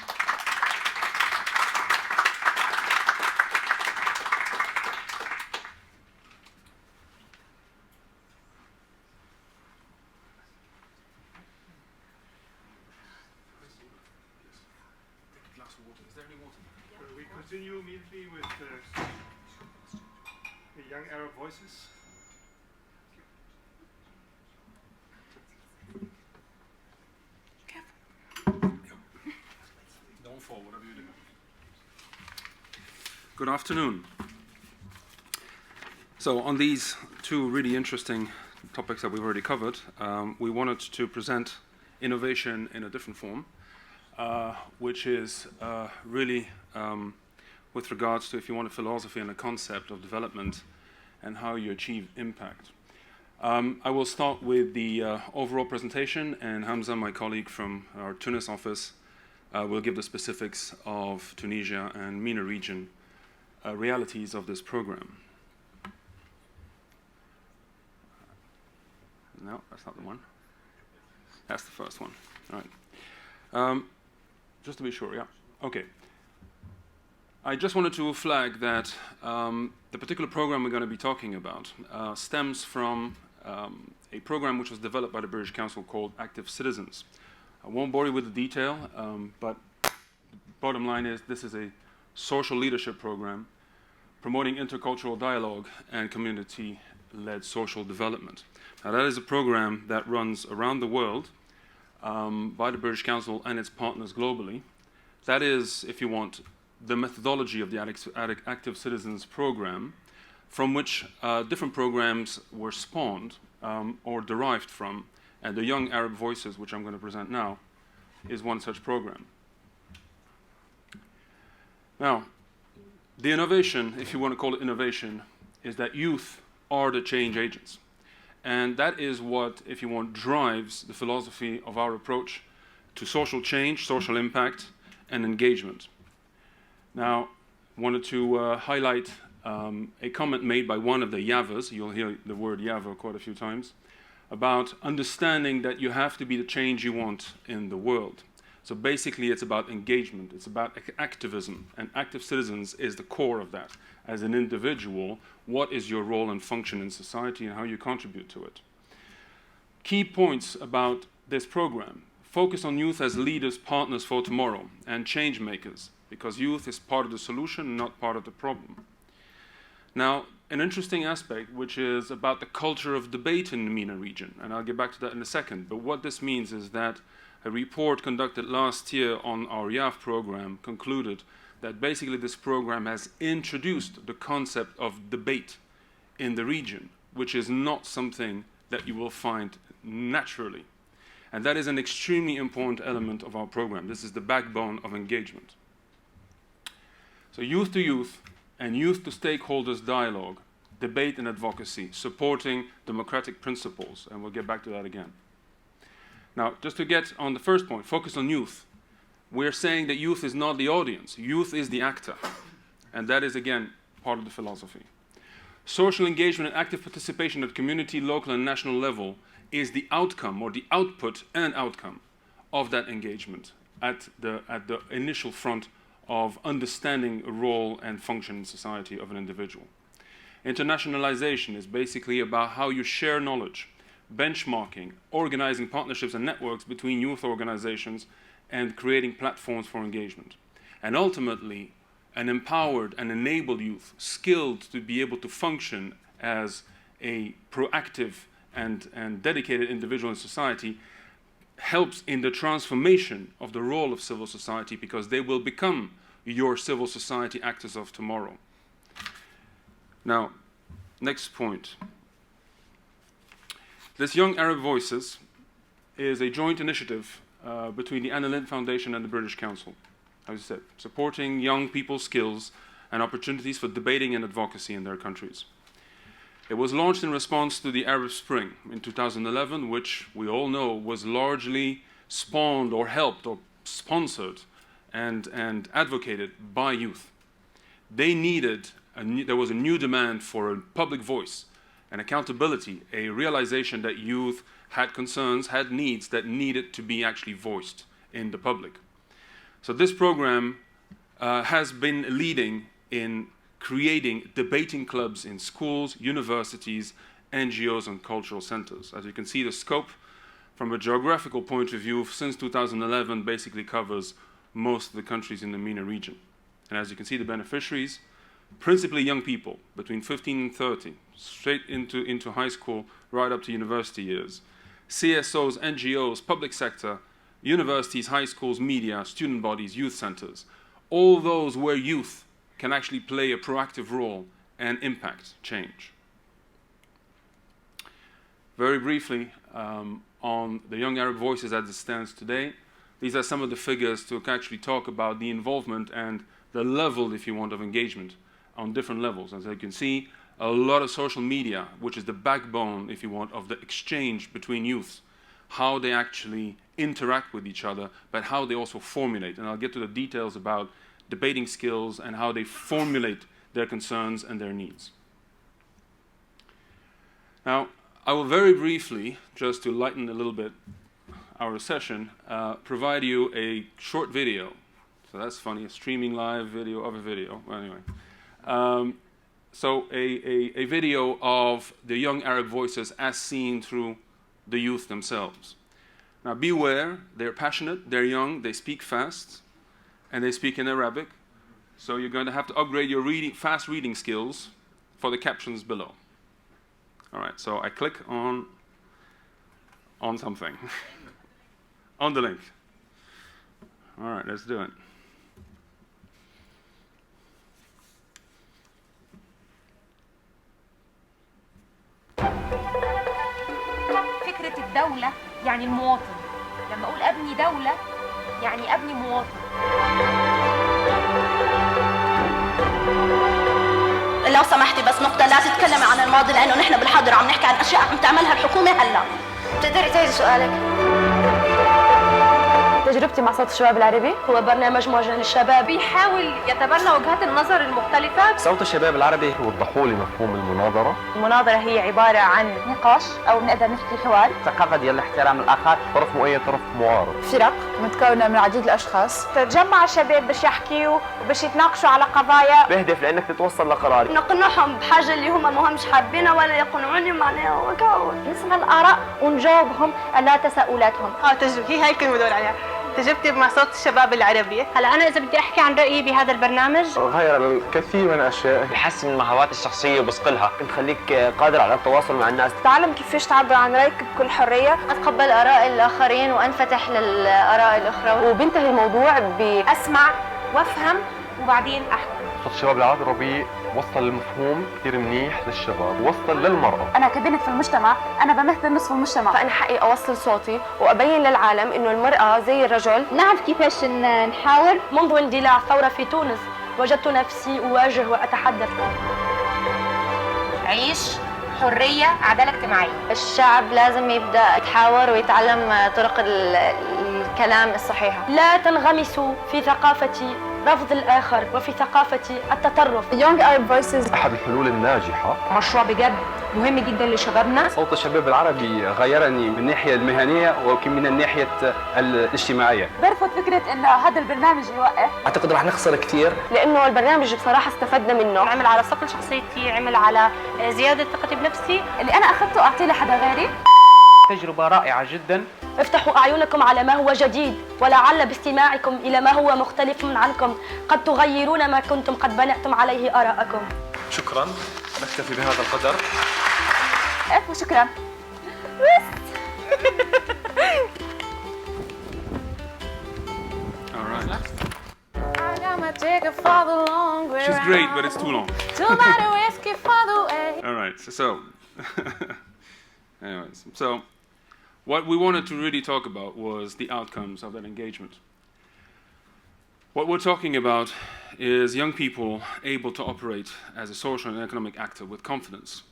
We continue immediately with the young Arab voices. Don't fall, whatever you do. Good afternoon. So on these two really interesting topics that we've already covered, we wanted to present innovation in a different form, which is really with regards to, if you want, a philosophy and a concept of development and how you achieve impact. I will start with the overall presentation, and Hamza, my colleague from our Tunis office, will give the specifics of Tunisia and MENA region realities of this program. No, that's not the one. That's the first one. All right. Just to be sure, yeah. Okay. I just wanted to flag that the particular program we're going to be talking about stems from a program which was developed by the British Council called Active Citizens. I won't bore you with the detail, but the bottom line is this is a social leadership program promoting intercultural dialogue and community-led social development. Now, that is a program that runs around the world by the British Council and its partners globally. That is, if you want, the methodology of the Active Citizens program, from which different programs were spawned or derived from, and the Young Arab Voices, which I'm going to present now, is one such program. Now, the innovation, if you want to call it innovation, is that youth are the change agents. And that is what, if you want, drives the philosophy of our approach to social change, social impact, and engagement. Now, I wanted to highlight a comment made by one of the Yavas, you'll hear the word Yava quite a few times, about understanding that you have to be the change you want in the world. So basically it's about engagement, it's about activism, and Active Citizens is the core of that. As an individual, what is your role and function in society and how you contribute to it? Key points about this program: focus on youth as leaders, partners for tomorrow, and change makers, because youth is part of the solution, not part of the problem. Now, an interesting aspect, which is about the culture of debate in the MENA region, and I'll get back to that in a second, but what this means is that a report conducted last year on our YAF program concluded that basically this program has introduced the concept of debate in the region, which is not something that you will find naturally. And that is an extremely important element of our program. This is the backbone of engagement. So youth to youth and youth to stakeholders dialogue, debate and advocacy, supporting democratic principles, and we'll get back to that again. Now, just to get on the first point, focus on youth. We're saying that youth is not the audience, youth is the actor. And that is, again, part of the philosophy. Social engagement and active participation at community, local, and national level is the outcome, or the output and outcome of that engagement at the initial front of understanding a role and function in society of an individual. Internationalization is basically about how you share knowledge, benchmarking, organizing partnerships and networks between youth organizations, and creating platforms for engagement. And ultimately, and empowered and enable youth, skilled to be able to function as a proactive and dedicated individual in society, helps in the transformation of the role of civil society, because they will become your civil society actors of tomorrow. Now, next point. This Young Arab Voices is a joint initiative between the Anna Lindh Foundation and the British Council, as I said, supporting young people's skills and opportunities for debating and advocacy in their countries. It was launched in response to the Arab Spring in 2011, which we all know was largely spawned or helped or sponsored and advocated by youth. They needed, there was a new demand for a public voice, an accountability, a realization that youth had concerns, had needs that needed to be actually voiced in the public. So this program has been leading in creating debating clubs in schools, universities, NGOs, and cultural centers. As you can see, the scope from a geographical point of view since 2011 basically covers most of the countries in the MENA region. And as you can see, the beneficiaries, principally young people between 15 and 30, straight into high school, right up to university years. CSOs, NGOs, public sector, universities, high schools, media, student bodies, youth centers, all those where youth can actually play a proactive role and impact change. Very briefly, on the Young Arab Voices as it stands today, these are some of the figures to actually talk about the involvement and the level, if you want, of engagement on different levels. As you can see, a lot of social media, which is the backbone, if you want, of the exchange between youths, how they actually interact with each other, but how they also formulate. And I'll get to the details about debating skills and how they formulate their concerns and their needs. Now, I will very briefly, just to lighten a little bit our session, provide you a short video. So that's funny, a streaming live video of a video. Well, anyway. So a video of the Young Arab Voices as seen through the youth themselves. Now beware, they're passionate, they're young, they speak fast, and they speak in Arabic. So you're going to have to upgrade your fast reading skills for the captions below. All right, so I click on something, on the link. All right, let's do it. فكرة الدولة يعني المواطن. لما أقول أبني دولة يعني أبني مواطن. لو سمحتي بس نقطة، لا تتكلمي عن الماضي لأنه نحن بالحاضر عم نحكي عن أشياء عم تعملها الحكومة هلا. تقدري تعيدي سؤالك؟ تجربتي مع صوت الشباب العربي هو برنامج موجه للشباب بيحاول يتبنى وجهات النظر المختلفة. صوت الشباب العربي وضحوا لي مفهوم المناظرة. المناظرة هي عبارة عن نقاش أو بنقدر نحكي حوار. ثقافة ديال الاحترام الآخر، طرف مؤيد طرف معارض. فرق متكونة من عديد الأشخاص. تتجمع الشباب باش يحكيوا وباش يتناقشوا على قضايا. بهدف لأنك تتوصل لقرار. نقنعهم بحاجة اللي هم ما همش حابينها ولا يقنعوني معناها وكاول. نسمع الآراء ونجاوبهم على تساؤلاتهم. تجربتي هي الكلمة بدور عليها. تجربتي مع صوت الشباب العربي. هلا أنا إذا بدي أحكي عن رأيي بهذا البرنامج غير الكثير من الأشياء، بحسن المهارات الشخصية وبصقلها، بتخليك قادر على التواصل مع الناس. تعلم كيفاش تعبر عن رأيك بكل حرية. أتقبل آراء الآخرين وأنفتح للآراء الأخرى. وبنتهي الموضوع بأسمع وأفهم وبعدين أحكم. صوت الشباب العربي وصل المفهوم كثير منيح للشباب، وصل للمرأة. أنا كبنت في المجتمع، أنا بمثل نصف المجتمع، فأنا حقي أوصل صوتي وأبين للعالم إنه المرأة زي الرجل. نعرف كيفاش نحاول. منذ اندلاع الثورة في تونس وجدت نفسي أواجه وأتحدث. عيش، حرية، عدالة اجتماعية. الشعب لازم يبدأ يتحاور ويتعلم طرق الكلام الصحيحة. لا تنغمسوا في ثقافة رفض الآخر وفي ثقافة التطرف. Young Arab Voices أحد الحلول الناجحة. مشروع بجد مهم جدا لشبابنا. صوت الشباب العربي غيرني من الناحية المهنية ومن الناحية الاجتماعية. برفض فكرة إنه هذا البرنامج يوقف. أعتقد رح نخسر كثير. لأنه البرنامج بصراحة استفدنا منه. عمل على صقل شخصيتي، عمل على زيادة ثقتي بنفسي. اللي أنا أخذته أعطيه لحدا غيري. تجربة رائعة جدا افتحوا أعينكم على ما هو جديد، ولعل باستماعكم إلى ما هو مختلف عنكم قد تغيرون ما كنتم قد بنيتم عليه آراءكم. شكرا، نكتفي بهذا القدر. ألف شكرا. بس. All right. I got my ticket for the long way. She's great, but it's too long. Too much whiskey for the way. All right, so anyways, so what we wanted to really talk about was the outcomes of that engagement. What we're talking about is young people able to operate as a social and economic actor with confidence,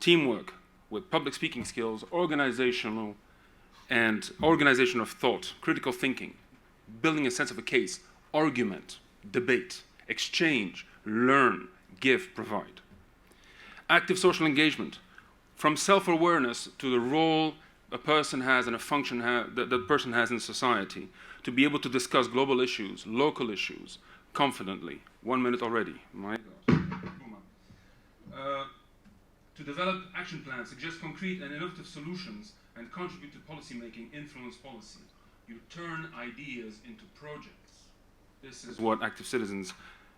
teamwork, with public speaking skills, organization of thought, critical thinking, building a sense of a case, argument, debate, exchange, learn, give, provide. Active social engagement, from self-awareness to the role a person has and a function that person has in society, to be able to discuss global issues, local issues, confidently. 1 minute already. My God. To develop action plans, suggest concrete and innovative solutions, and contribute to policymaking, influence policy. You turn ideas into projects. This is what active citizens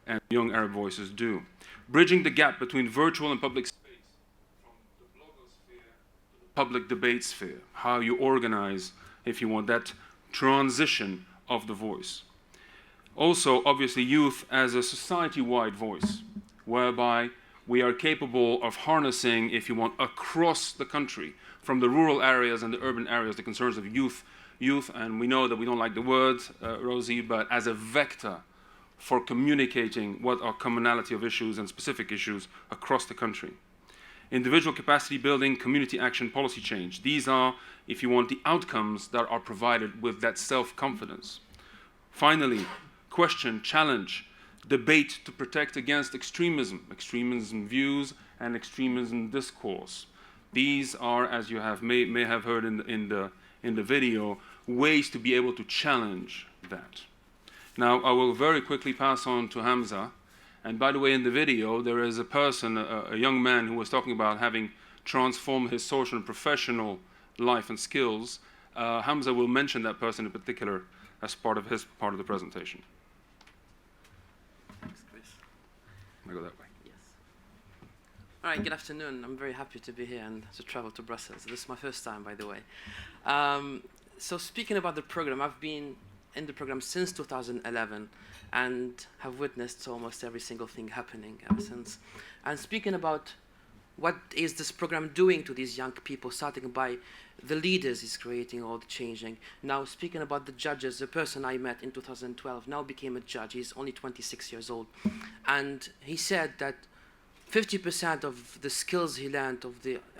and young Arab voices do. Bridging the gap between virtual and public space, from the blogosphere to the public debate sphere. How you organize, if you want, that transition of the voice. Also, obviously, youth as a society-wide voice, whereby we are capable of harnessing, if you want, across the country, from the rural areas and the urban areas, the concerns of youth, and we know that we don't like the word, Rosie, but as a vector for communicating what are commonality of issues and specific issues across the country. Individual capacity building, community action, policy change. These are, if you want, the outcomes that are provided with that self-confidence. Finally, question, challenge, debate to protect against extremism views and extremism discourse. These are, as you may have heard in the video, ways to be able to challenge that. Now, I will very quickly pass on to Hamza. And by the way, in the video, there is a person, a young man who was talking about having transformed his social and professional life and skills. Hamza will mention that person in particular as part of his part of the presentation. Thanks, Chris. I go that way. Yes. All right, good afternoon. I'm very happy to be here and to travel to Brussels. This is my first time, by the way. So speaking about the program, I've been in the program since 2011 and have witnessed almost every single thing happening ever since. And speaking about what is this program doing to these young people, starting by the leaders is creating all the changing. Now speaking about the judges, the person I met in 2012 now became a judge. He's only 26 years old. And he said that 50% of the skills he learned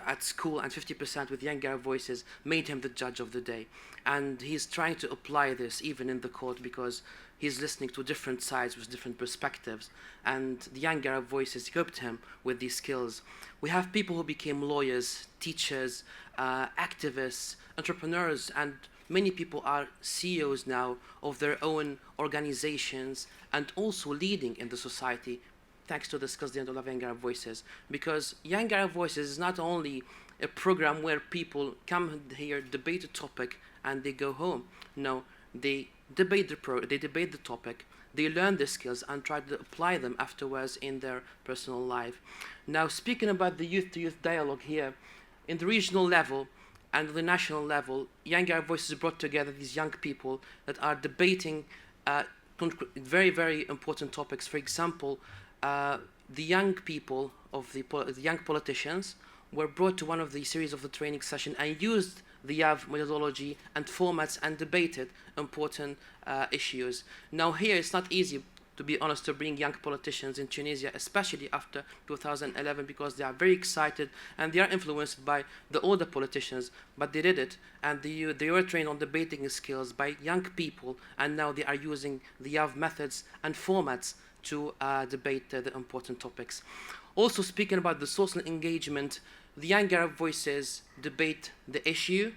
at school and 50% with young Arab voices made him the judge of the day. And he's trying to apply this even in the court because he's listening to different sides with different perspectives. And the young Arab voices equipped him with these skills. We have people who became lawyers, teachers, activists, entrepreneurs, and many people are CEOs now of their own organizations and also leading in the society thanks to the skills they of Young Arab Voices. Because Young Arab Voices is not only a program where people come here, debate a topic, and they go home. No, they debate the topic, they learn the skills and try to apply them afterwards in their personal life. Now, speaking about the youth-to-youth dialogue here, in the regional level and the national level, Young Arab Voices brought together these young people that are debating very, very important topics. For example, the young people of the young politicians were brought to one of the series of the training session and used the YAV methodology and formats and debated important issues. Now here it's not easy, to be honest, to bring young politicians in Tunisia, especially after 2011, because they are very excited and they are influenced by the older politicians, but they did it, and they were trained on debating skills by young people, and now they are using the YAV methods and formats to debate the important topics. Also, speaking about the social engagement, the Young Arab Voices debate the issue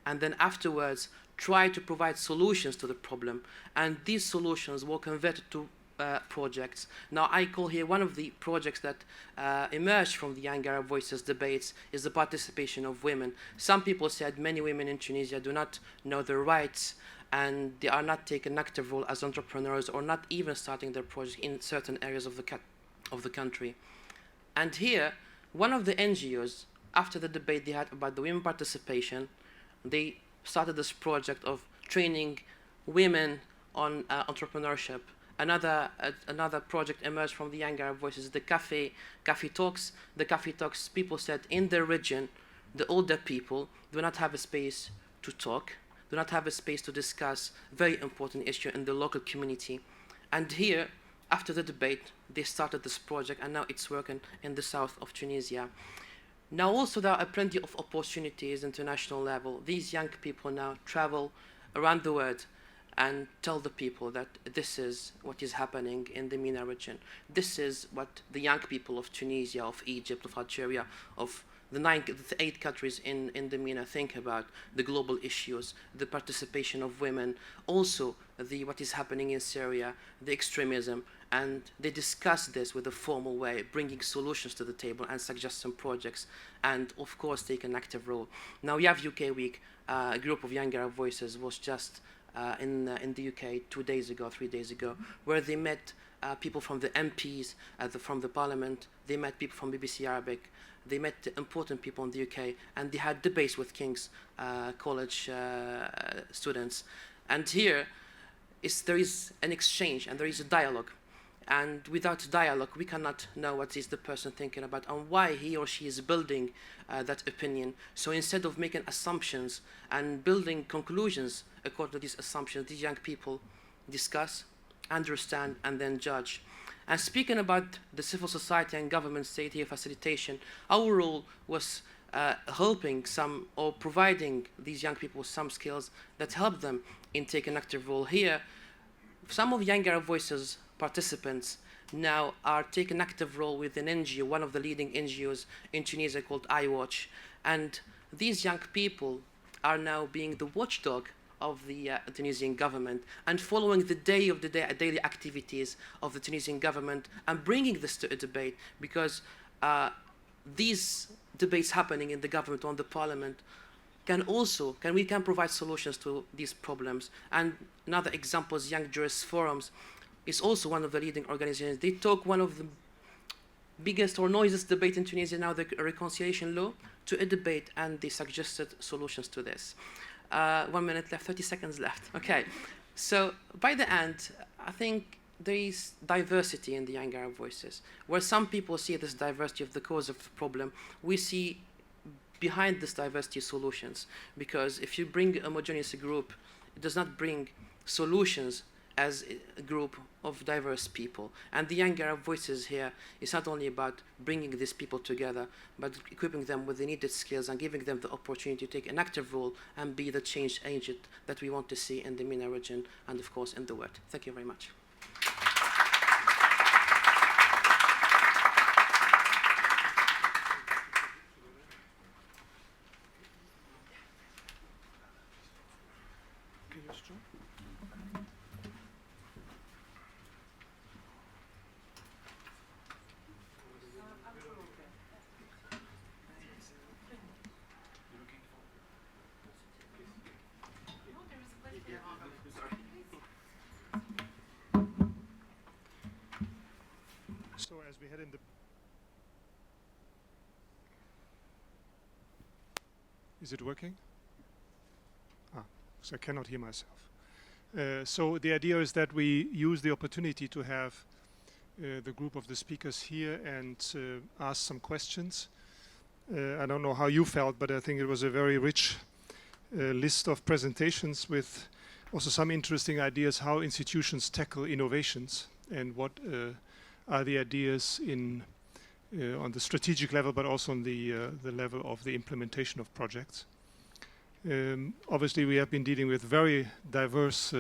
and then afterwards try to provide solutions to the problem, and these solutions were converted to projects. Now, I call here one of the projects that emerged from the Young Arab Voices debates is the participation of women. Some people said many women in Tunisia do not know their rights, and they are not taking an active role as entrepreneurs or not even starting their project in certain areas of the country. And here, one of the NGOs, after the debate they had about the women participation, they started this project of training women on entrepreneurship. Another project emerged from the Young Arab Voices, the Cafe Talks. The Cafe Talks, people said in their region, the older people do not have a space to talk, do not have a space to discuss very important issue in the local community. And here, after the debate, they started this project, and now it's working in the south of Tunisia. Now also there are plenty of opportunities international level. These young people now travel around the world and tell the people that this is what is happening in the MENA region. This is what the young people of Tunisia, of Egypt, of Algeria, of the 8 countries in the MENA think about the global issues, the participation of women, also what is happening in Syria, the extremism, and they discuss this with a formal way, bringing solutions to the table and suggest some projects, and of course take an active role. Now we have UK Week, a group of Young Arab Voices was just in the UK 3 days ago, where they met people from the MPs, from the Parliament, they met people from BBC Arabic, they met important people in the UK, and they had debates with King's College students. And here there is an exchange and there is a dialogue. And without dialogue, we cannot know what is the person thinking about and why he or she is building that opinion. So instead of making assumptions and building conclusions according to these assumptions, these young people discuss, understand, and then judge. And speaking about the civil society and government state here facilitation, our role was helping some or providing these young people some skills that help them in taking an active role here. Some of Young Arab Voices participants now are taking an active role with an NGO, one of the leading NGOs in Tunisia called iWatch. And these young people are now being the watchdog of the Tunisian government and following the daily activities of the Tunisian government and bringing this to a debate, because these debates happening in the government or in the parliament we can provide solutions to these problems. And another example is Young Jurists Forums is also one of the leading organizations. They took one of the biggest or noisiest debate in Tunisia now, the reconciliation law, to a debate, and they suggested solutions to this. 1 minute left, 30 seconds left. Okay, so by the end, I think there is diversity in the Young Arab Voices. Where some people see this diversity of the cause of the problem, we see behind this diversity solutions. Because if you bring a homogeneous group, it does not bring solutions as a group of diverse people. And the Young Arab Voices here is not only about bringing these people together, but equipping them with the needed skills and giving them the opportunity to take an active role and be the change agent that we want to see in the MENA region and, of course, in the world. Thank you very much. So as we had in the Is it working? So I cannot hear myself. So the idea is that we use the opportunity to have the group of the speakers here and ask some questions. I don't know how you felt, but I think it was a very rich list of presentations with also some interesting ideas how institutions tackle innovations and what are the ideas on the strategic level, but also on the level of the implementation of projects. Obviously, we have been dealing with very diverse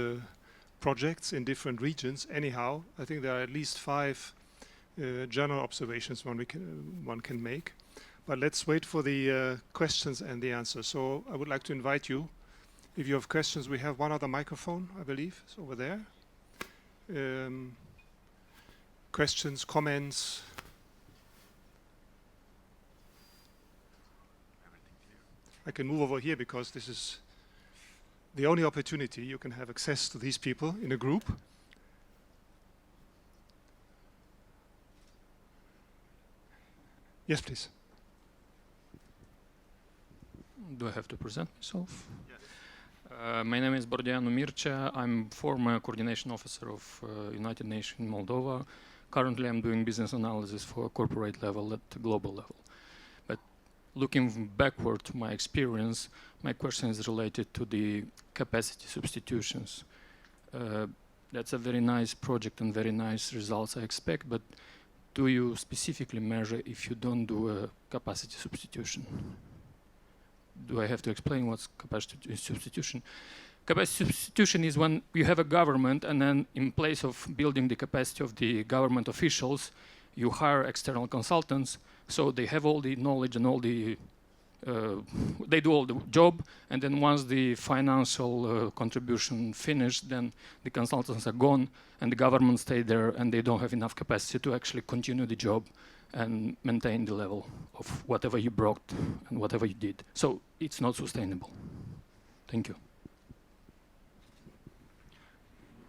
projects in different regions. Anyhow, I think there are at least 5 general observations one can make. But let's wait for the questions and the answers. So I would like to invite you, if you have questions, we have one other microphone, I believe, it's over there. questions, comments? I can move over here because this is the only opportunity you can have access to these people in a group. Yes, please. Do I have to present myself? Yes. My name is Bordianu Mircea. I'm former coordination officer of United Nations in Moldova. Currently, I'm doing business analysis for corporate level at the global level. But looking backward to my experience, my question is related to the capacity substitutions. That's a very nice project and very nice results I expect, but do you specifically measure if you don't do a capacity substitution? Do I have to explain what's capacity substitution? Capacity substitution is when you have a government and then in place of building the capacity of the government officials, you hire external consultants, so they have all the knowledge and all the, they do all the job, and then once the financial contribution finished, then the consultants are gone and the government stay there and they don't have enough capacity to actually continue the job and maintain the level of whatever you brought and whatever you did. So it's not sustainable. Thank you.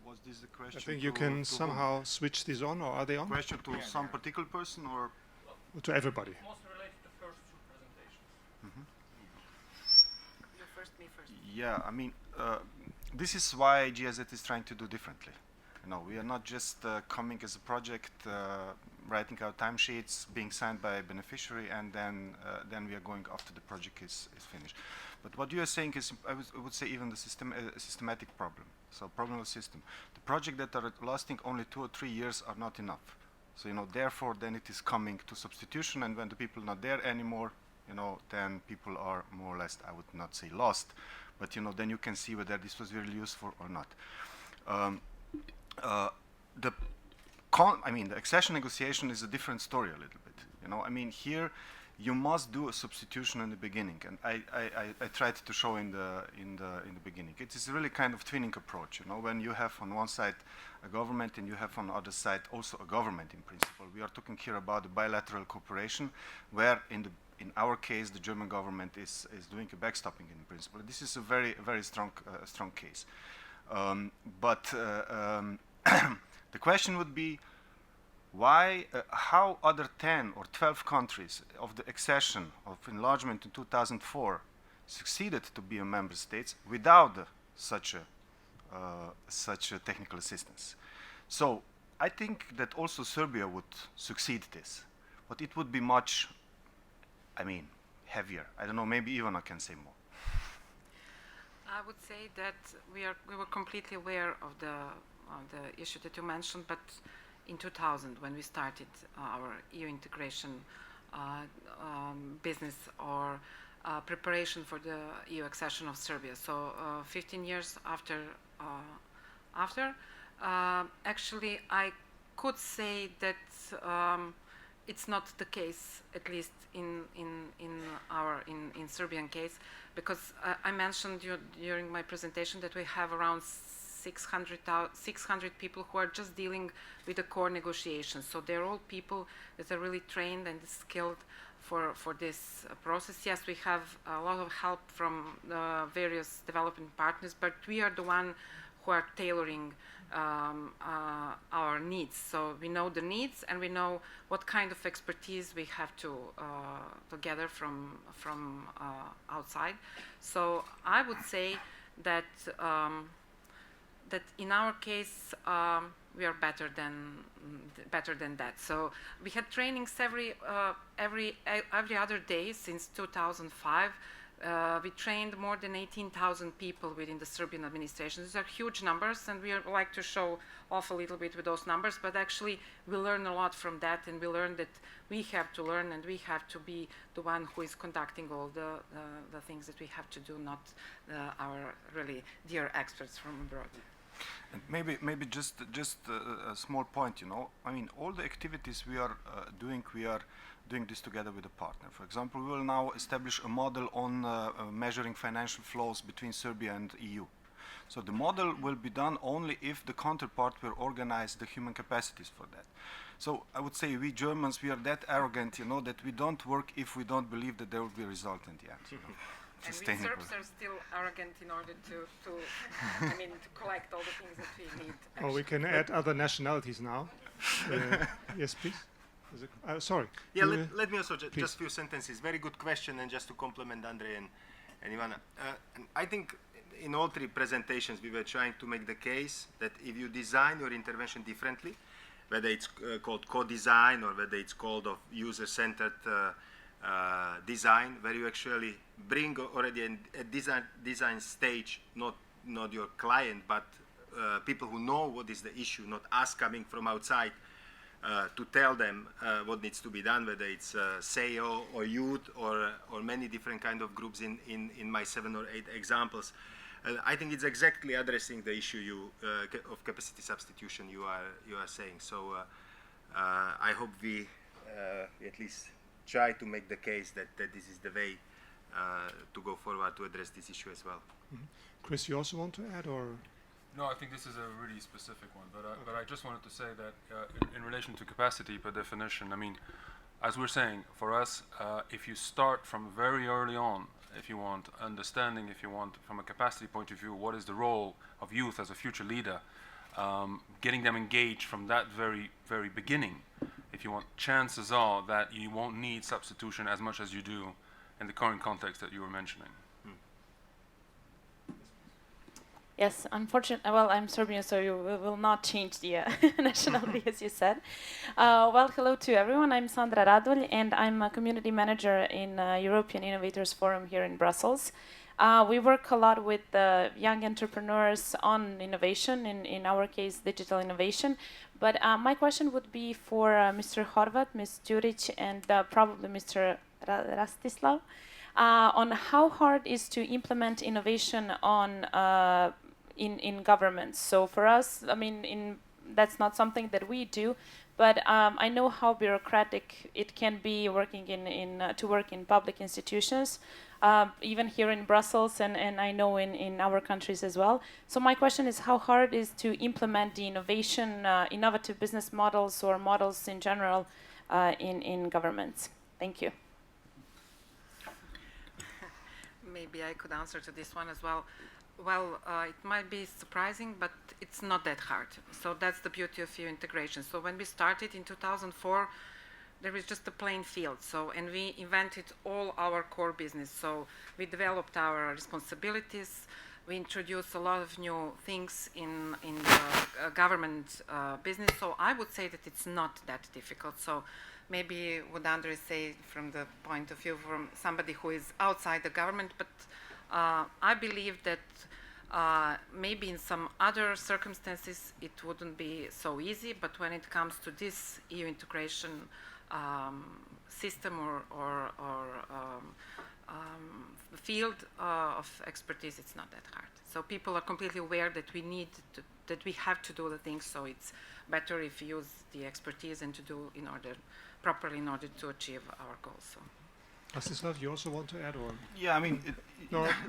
Was this the question? I think you can somehow switch these on, or are they on? Question to some particular person or? To everybody. Most related to first two presentations. You first, me first. Yeah, I mean, this is why GIZ is trying to do differently. You know, we are not just coming as a project, writing our timesheets, being signed by a beneficiary, and then we are going after the project is finished. But what you are saying is, I would say, even the systematic problem. So, problem of system. The projects that are lasting only 2 or 3 years are not enough. So, you know, therefore, then it is coming to substitution, and when the people are not there anymore, you know, then people are more or less, I would not say lost, but, you know, then you can see whether this was really useful or not. I mean, the accession negotiation is a different story a little bit. You know, I mean, here you must do a substitution in the beginning, and I tried to show in the beginning. It is really kind of twinning approach. You know, when you have on one side a government and you have on the other side also a government in principle. We are talking here about the bilateral cooperation, where in our case the German government is doing a backstopping in principle. This is a very strong case. The question would be, why, how other 10 or 12 countries of the accession of enlargement in 2004 succeeded to be a member states without such a technical assistance? So I think that also Serbia would succeed this, but it would be much, I mean, heavier. I don't know, maybe Ivana can say more. I would say that we were completely aware of the issue that you mentioned, but in 2000, when we started our EU integration business or preparation for the EU accession of Serbia, so 15 years after, actually I could say that it's not the case, at least in Serbian case, because I mentioned during my presentation that we have around 600 people who are just dealing with the core negotiations. So they're all people that are really trained and skilled for this process. Yes, we have a lot of help from the various development partners, but we are the one who are tailoring our needs. So we know the needs and we know what kind of expertise we have to gather from outside. So I would say that that in our case we are better than that. So we had trainings every other day since 2005. We trained more than 18,000 people within the Serbian administration. These are huge numbers, and we like to show off a little bit with those numbers, but actually we learn a lot from that, and we learn that we have to learn and we have to be the one who is conducting all the things that we have to do, not our really dear experts from abroad. And maybe just a small point, you know. I mean, all the activities we are doing this together with a partner. For example, we will now establish a model on measuring financial flows between Serbia and EU. So the model will be done only if the counterpart will organize the human capacities for that. So I would say we Germans, we are that arrogant, you know, that we don't work if we don't believe that there will be a result in the end. You know, and we Serbs are still arrogant in order to I mean, to collect all the things that we need. Actually. Oh, we can add other nationalities now. Yes, please. Sorry. Yeah, let me also just a few sentences. Very good question, and just to complement Andre and Ivana. And I think in all three presentations we were trying to make the case that if you design your intervention differently, whether it's called co-design or whether it's called of user-centered design, where you actually bring already a design stage, not your client, but people who know what is the issue, not us coming from outside to tell them what needs to be done, whether it's SEO or youth or many different kind of groups in my 7 or 8 examples. I think it's exactly addressing the issue of capacity substitution you are saying. So I hope we at least try to make the case that this is the way to go forward to address this issue as well. Mm-hmm. Chris, you also want to add, or? No, I think this is a really specific one, but I just wanted to say that in relation to capacity per definition, I mean, as we're saying, for us, if you start from very early on, if you want understanding, if you want from a capacity point of view, what is the role of youth as a future leader, getting them engaged from that very, very beginning, if you want, chances are that you won't need substitution as much as you do in the current context that you were mentioning. Yes, unfortunately, well, I'm Serbian, so you will not change the nationality, as you said. Well, hello to everyone. I'm Sandra Radulj, and I'm a community manager in European Innovators Forum here in Brussels. We work a lot with young entrepreneurs on innovation, in our case, digital innovation. But my question would be for Mr. Horvat, Ms. Đurić, and probably Mr. Rastislav, on how hard is to implement innovation on in governments. So for us, I mean, that's not something that we do, but I know how bureaucratic it can be working to work in public institutions, even here in Brussels, and I know in our countries as well. So my question is, how hard is to implement the innovation, innovative business models or models in general in governments? Thank you. Maybe I could answer to this one as well. Well, it might be surprising, but it's not that hard. So that's the beauty of EU integration. So when we started in 2004, there was just a plain field. So, and we invented all our core business. So we developed our responsibilities. We introduced a lot of new things in the government business. So I would say that it's not that difficult. So maybe would Andre say from the point of view from somebody who is outside the government, but I believe that maybe in some other circumstances it wouldn't be so easy, but when it comes to this EU integration system or field of expertise, it's not that hard. So people are completely aware that that we have to do the things, so it's better if we use the expertise and to do properly in order to achieve our goals. So. Rastislav, you also want to add, or? Yeah, I mean,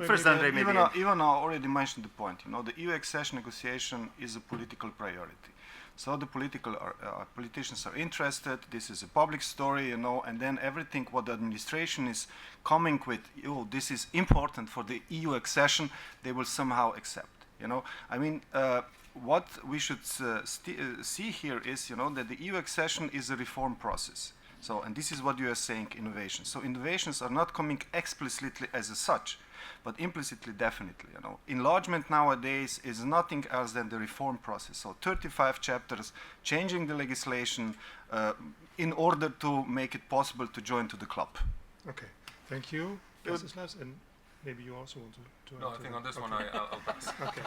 first, Andre, maybe. Ivana already mentioned the point. You know, the EU accession negotiation is a political priority. So the politicians are interested. This is a public story, you know, and then everything what the administration is coming with, oh, this is important for the EU accession, they will somehow accept. You know, I mean, what we should see here is, you know, that the EU accession is a reform process. So, and this is what you are saying, innovation. So innovations are not coming explicitly as such, but implicitly definitely, you know. Enlargement nowadays is nothing else than the reform process. So 35 chapters, changing the legislation in order to make it possible to join to the club. Okay, thank you, Rastislav, and maybe you also want to No, I think on this one I'll pass. Okay,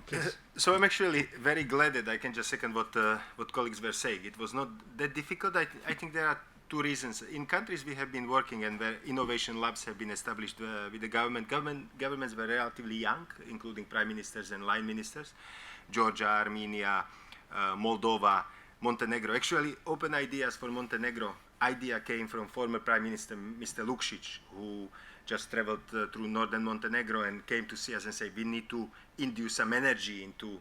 please. So I'm actually very glad that I can just second what colleagues were saying. It was not that difficult. I think there are two reasons. In countries we have been working and where innovation labs have been established with the governments were relatively young, including prime ministers and line ministers. Georgia, Armenia, Moldova, Montenegro. Actually, open ideas for Montenegro idea came from former Prime Minister Mr. Lukšić, who just traveled through northern Montenegro and came to see us and say, we need to induce some energy into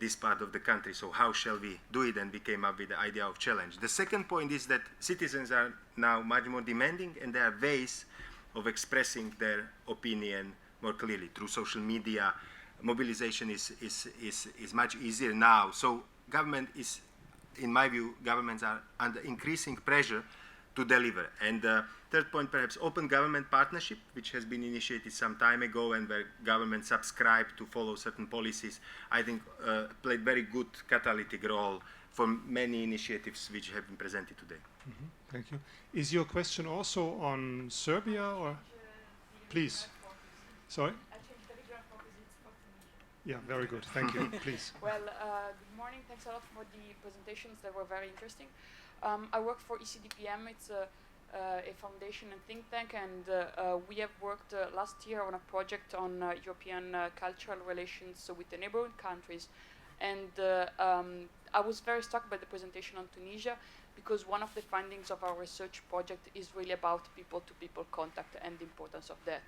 this part of the country, so how shall we do it? And we came up with the idea of challenge. The second point is that citizens are now much more demanding, and there are ways of expressing their opinion more clearly through social media. Mobilization is much easier now. So government is, in my view, governments are under increasing pressure to deliver. And third point, perhaps open government partnership, which has been initiated some time ago and where government subscribe to follow certain policies, I think played very good catalytic role for many initiatives which have been presented today. Mm-hmm. Thank you. Is your question also on Serbia, or please? Sorry? Yeah, very good. Thank you. Please. Well, good morning. Thanks a lot for the presentations. That were very interesting. I work for ECDPM. It's a foundation and think tank, and we have worked last year on a project on European cultural relations with the neighboring countries. And I was very struck by the presentation on Tunisia, because one of the findings of our research project is really about people-to-people contact and the importance of that.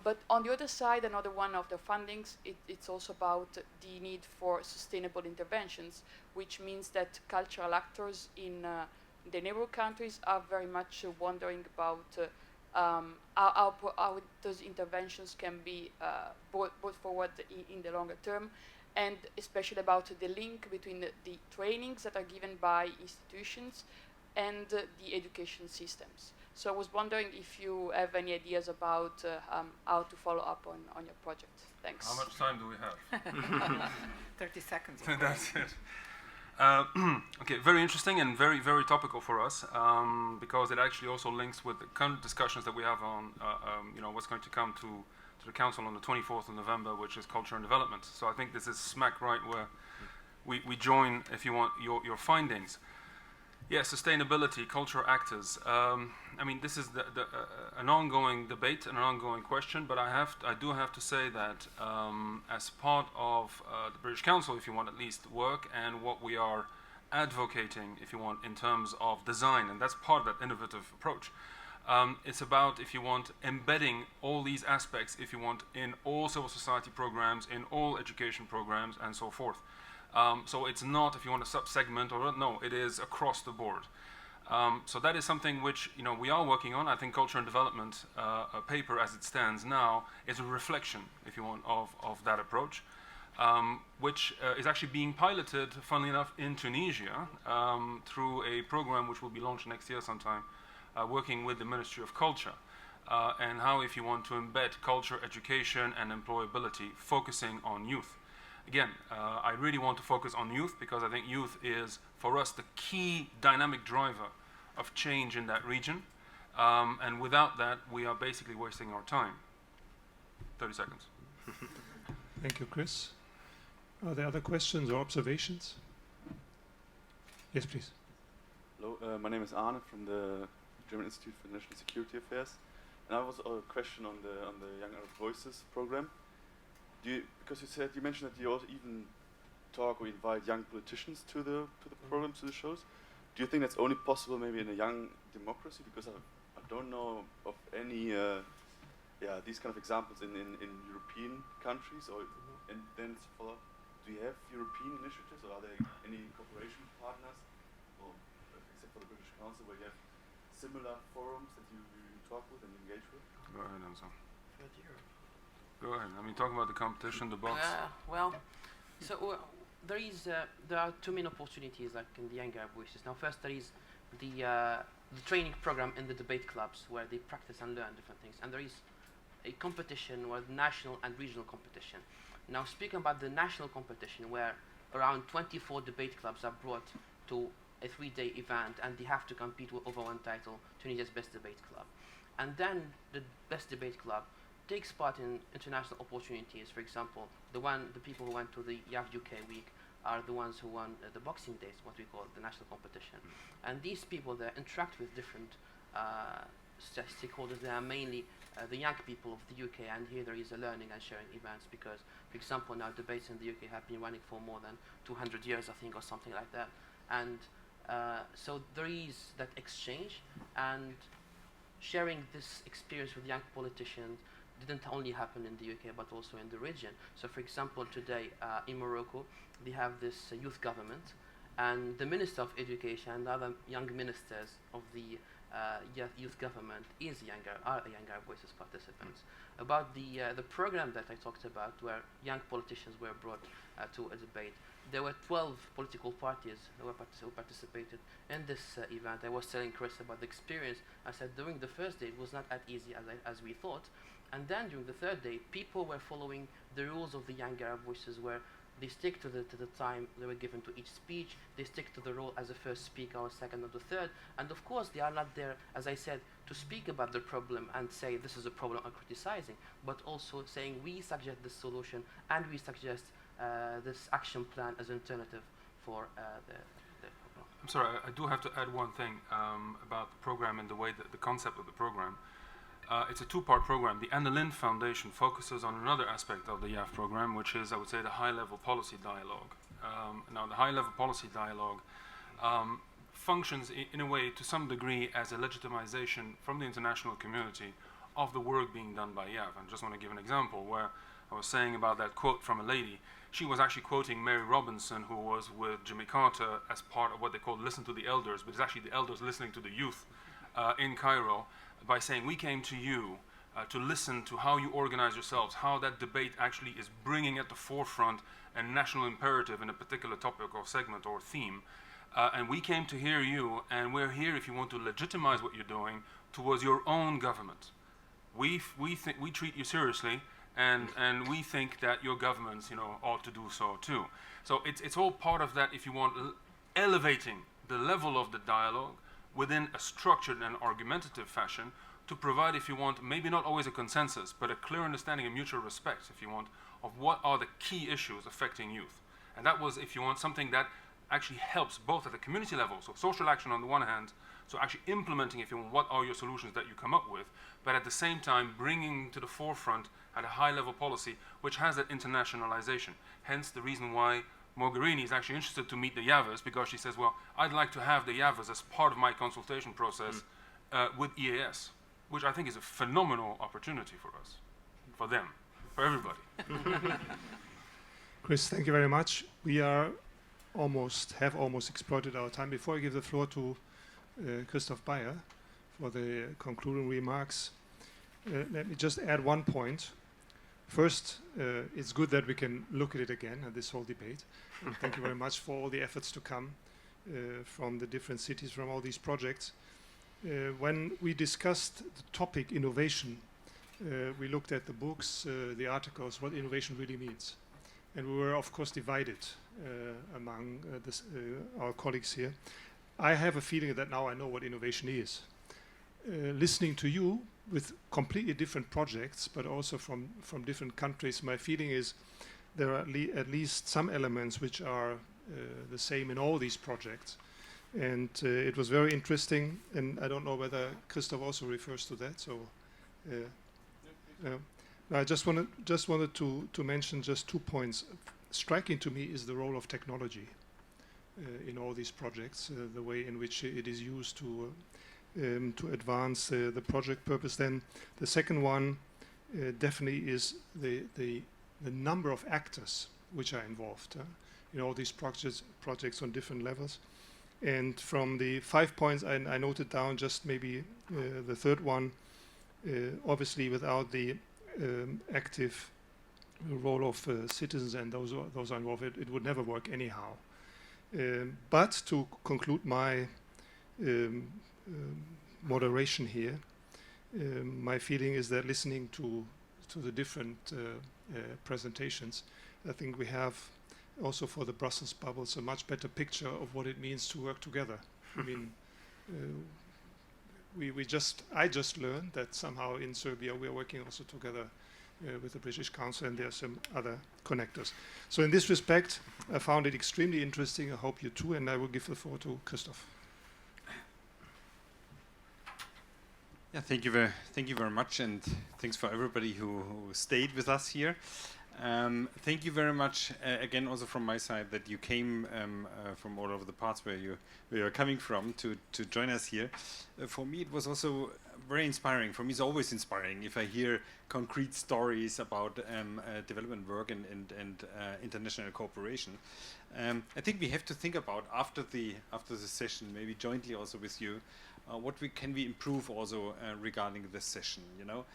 But on the other side, another one of the findings, it's also about the need for sustainable interventions, which means that cultural actors in the neighboring countries are very much wondering about how those interventions can be brought forward in the longer term, and especially about the link between the trainings that are given by institutions and the education systems. So I was wondering if you have any ideas about how to follow up on your project. Thanks. How much time do we have? 30 seconds. That's it. Okay, very interesting and very, very topical for us, because it actually also links with the current discussions that we have on what's going to come to the Council on the 24th of November, which is culture and development. So I think this is smack right where we join, if you want, your findings. Yeah, sustainability, cultural actors. I mean, this is an ongoing debate and an ongoing question, but I do have to say that as part of the British Council, if you want, at least work, and what we are advocating, if you want, in terms of design, and that's part of that innovative approach. It's about, if you want, embedding all these aspects, if you want, in all civil society programs, in all education programs, and so forth. So it's not, if you want, a sub-segment, or no, it is across the board. So that is something which we are working on. I think culture and development a paper as it stands now is a reflection, if you want, of that approach, which is actually being piloted, funnily enough, in Tunisia through a program which will be launched next year sometime, working with the Ministry of Culture. And how, if you want, to embed culture, education, and employability, focusing on youth. Again, I really want to focus on youth because I think youth is, for us, the key dynamic driver of change in that region. And without that, we are basically wasting our time. 30 seconds. Thank you, Chris. Are there other questions or observations? Yes, please. Hello, my name is Arne from the German Institute for National Security Affairs. And I was a question on the Young Arab Voices program. Because you mentioned that you also even talk or invite young politicians to the programs, to the shows. Do you think that's only possible maybe in a young democracy? Because I don't know of any these kind of examples in European countries. And then follow up, do you have European initiatives, or are there any cooperation partners, or except for the British Council, where you have similar forums that you talk with and engage with? Go ahead, Ansa. Go ahead. I mean, talk about the competition, the box. Well, so there are two main opportunities, like in the Young Arab Voices. Now, first there is the training program in the debate clubs, where they practice and learn different things, and there is a competition, or national and regional competition. Now, speaking about the national competition, where around 24 debate clubs are brought to a 3-day event, and they have to compete over one title, Tunisia's Best Debate Club, and then the Best Debate Club takes part in international opportunities. For example, the people who went to the YAV UK week are the ones who won the Boxing Days, what we call the national competition. And these people, they interact with different stakeholders. They are mainly the young people of the UK, and here there is a learning and sharing events because, for example, now debates in the UK have been running for more than 200 years, I think, or something like that. And so there is that exchange, and sharing this experience with young politicians didn't only happen in the UK but also in the region. So for example, today in Morocco, they have this youth government, and the Minister of Education and other young ministers of the youth government are younger voices participants. About the program that I talked about, where young politicians were brought to a debate, there were 12 political parties who participated in this event. I was telling Chris about the experience. I said during the first day it was not as easy as we thought, and then during the third day people were following the rules of the young Arab voices, where they stick to the time they were given to each speech, they stick to the role as a first speaker or second or the third, and of course they are not there, as I said, to speak about the problem and say this is a problem or criticizing, but also saying we suggest this solution and we suggest this action plan as an alternative for the problem. I'm sorry, I do have to add one thing about the program and the way that the concept of the program. It's a two-part program. The Anna Lindh Foundation focuses on another aspect of the YAF program, which is, I would say, the high-level policy dialogue. Now, the high-level policy dialogue functions in a way, to some degree, as a legitimization from the international community of the work being done by YAF. I just want to give an example where I was saying about that quote from a lady. She was actually quoting Mary Robinson, who was with Jimmy Carter as part of what they call Listen to the Elders, but it's actually the elders listening to the youth in Cairo, by saying we came to you to listen to how you organize yourselves, how that debate actually is bringing at the forefront a national imperative in a particular topic or segment or theme. And we came to hear you, and we're here if you want to legitimize what you're doing towards your own government. We treat you seriously, and we think that your governments, ought to do so too. So it's all part of that, if you want, elevating the level of the dialogue within a structured and argumentative fashion to provide, if you want, maybe not always a consensus, but a clear understanding and mutual respect, if you want, of what are the key issues affecting youth. And that was, if you want, something that actually helps both at the community level, so social action on the one hand, so actually implementing, if you want, what are your solutions that you come up with, but at the same time bringing to the forefront at a high-level policy which has that internationalization. Hence the reason why Mogherini is actually interested to meet the Yavas, because she says, well, I'd like to have the Yavas as part of my consultation process with EAS, which I think is a phenomenal opportunity for us, for them, for everybody. Chris, thank you very much. We have almost exploited our time. Before I give the floor to Christoph Bayer for the concluding remarks, let me just add one point. First, it's good that we can look at it again, at this whole debate. Thank you very much for all the efforts to come from the different cities, from all these projects. When we discussed the topic innovation, we looked at the books, the articles, what innovation really means. And we were, of course, divided among our colleagues here. I have a feeling that now I know what innovation is. Listening to you with completely different projects, but also from different countries, my feeling is there are at least some elements which are the same in all these projects. And it was very interesting, and I don't know whether Christoph also refers to that. So I just wanted to mention just 2 points. Striking to me is the role of technology in all these projects, the way in which it is used to advance the project purpose. Then the second one definitely is the number of actors which are involved in all these projects on different levels. And from the 5 points I noted down, just maybe the third one, obviously without the active role of citizens and those are involved, it would never work anyhow. But to conclude my moderation here, my feeling is that listening to the different presentations, I think we have also for the Brussels bubbles a much better picture of what it means to work together. I mean, I just learned that somehow in Serbia we are working also together with the British Council, and there are some other connectors. So in this respect, I found it extremely interesting. I hope you too, and I will give the floor to Christoph. Yeah, thank you very much, and thanks for everybody who stayed with us here. Thank you very much again, also from my side, that you came from all over the parts where you are coming from to join us here. For me, it was also very inspiring. For me, it's always inspiring if I hear concrete stories about development work and international cooperation. I think we have to think about after the session, maybe jointly also with you, what can we improve also regarding this session. You know,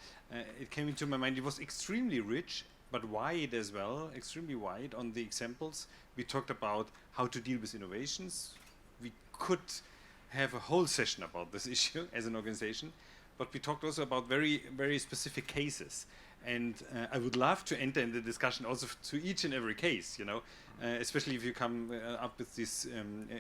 it came into my mind. It was extremely rich, but wide as well. Extremely wide on the examples. We talked about how to deal with innovations. We could have a whole session about this issue as an organization, but we talked also about very, very specific cases. And I would love to enter in the discussion also to each and every case, you know, especially if you come up with this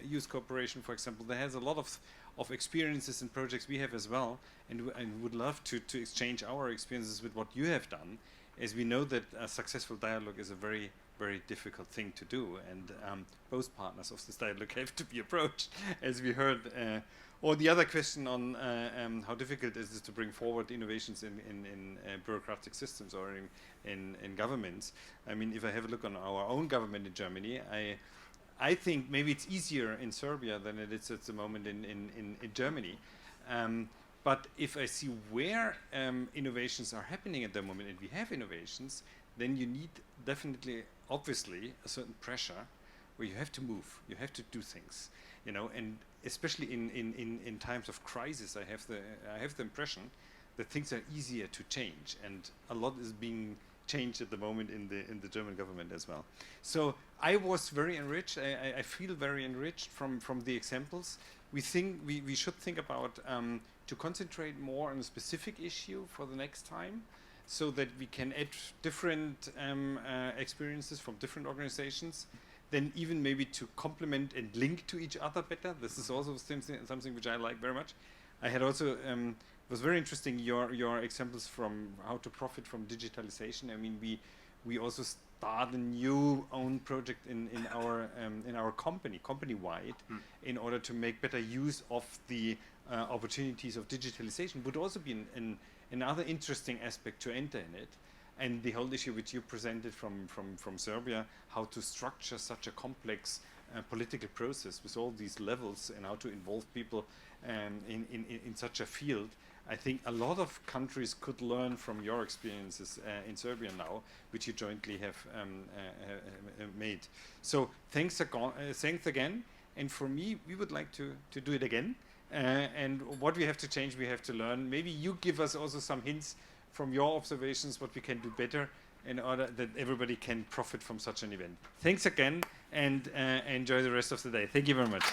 youth cooperation, for example. There has a lot of experiences and projects we have as well, and would love to exchange our experiences with what you have done, as we know that a successful dialogue is a very, very difficult thing to do, and both partners of this dialogue have to be approached, as we heard. Or the other question on how difficult is it to bring forward innovations in bureaucratic systems or in governments. I mean, if I have a look on our own government in Germany, I think maybe it's easier in Serbia than it is at the moment in Germany. But if I see where innovations are happening at the moment, and we have innovations, then you need definitely, obviously, a certain pressure where you have to move, you have to do things, you know, and especially in times of crisis, I have the impression that things are easier to change, and a lot is being changed at the moment in the German government as well. So I was very enriched. I feel very enriched from the examples. We think we should think about to concentrate more on a specific issue for the next time, so that we can add different experiences from different organizations, then even maybe to complement and link to each other better. This is also something which I like very much. I had also, it was very interesting, your examples from how to profit from digitalization. I mean, we also start a new own project in our company-wide, in order to make better use of the opportunities of digitalization. Would also be another interesting aspect to enter in it. And the whole issue which you presented from Serbia, how to structure such a complex political process with all these levels and how to involve people in such a field. I think a lot of countries could learn from your experiences in Serbia now, which you jointly have made. So thanks again. And for me, we would like to do it again. And what we have to change, we have to learn. Maybe you give us also some hints from your observations, what we can do better in order that everybody can profit from such an event. Thanks again, and enjoy the rest of the day. Thank you very much.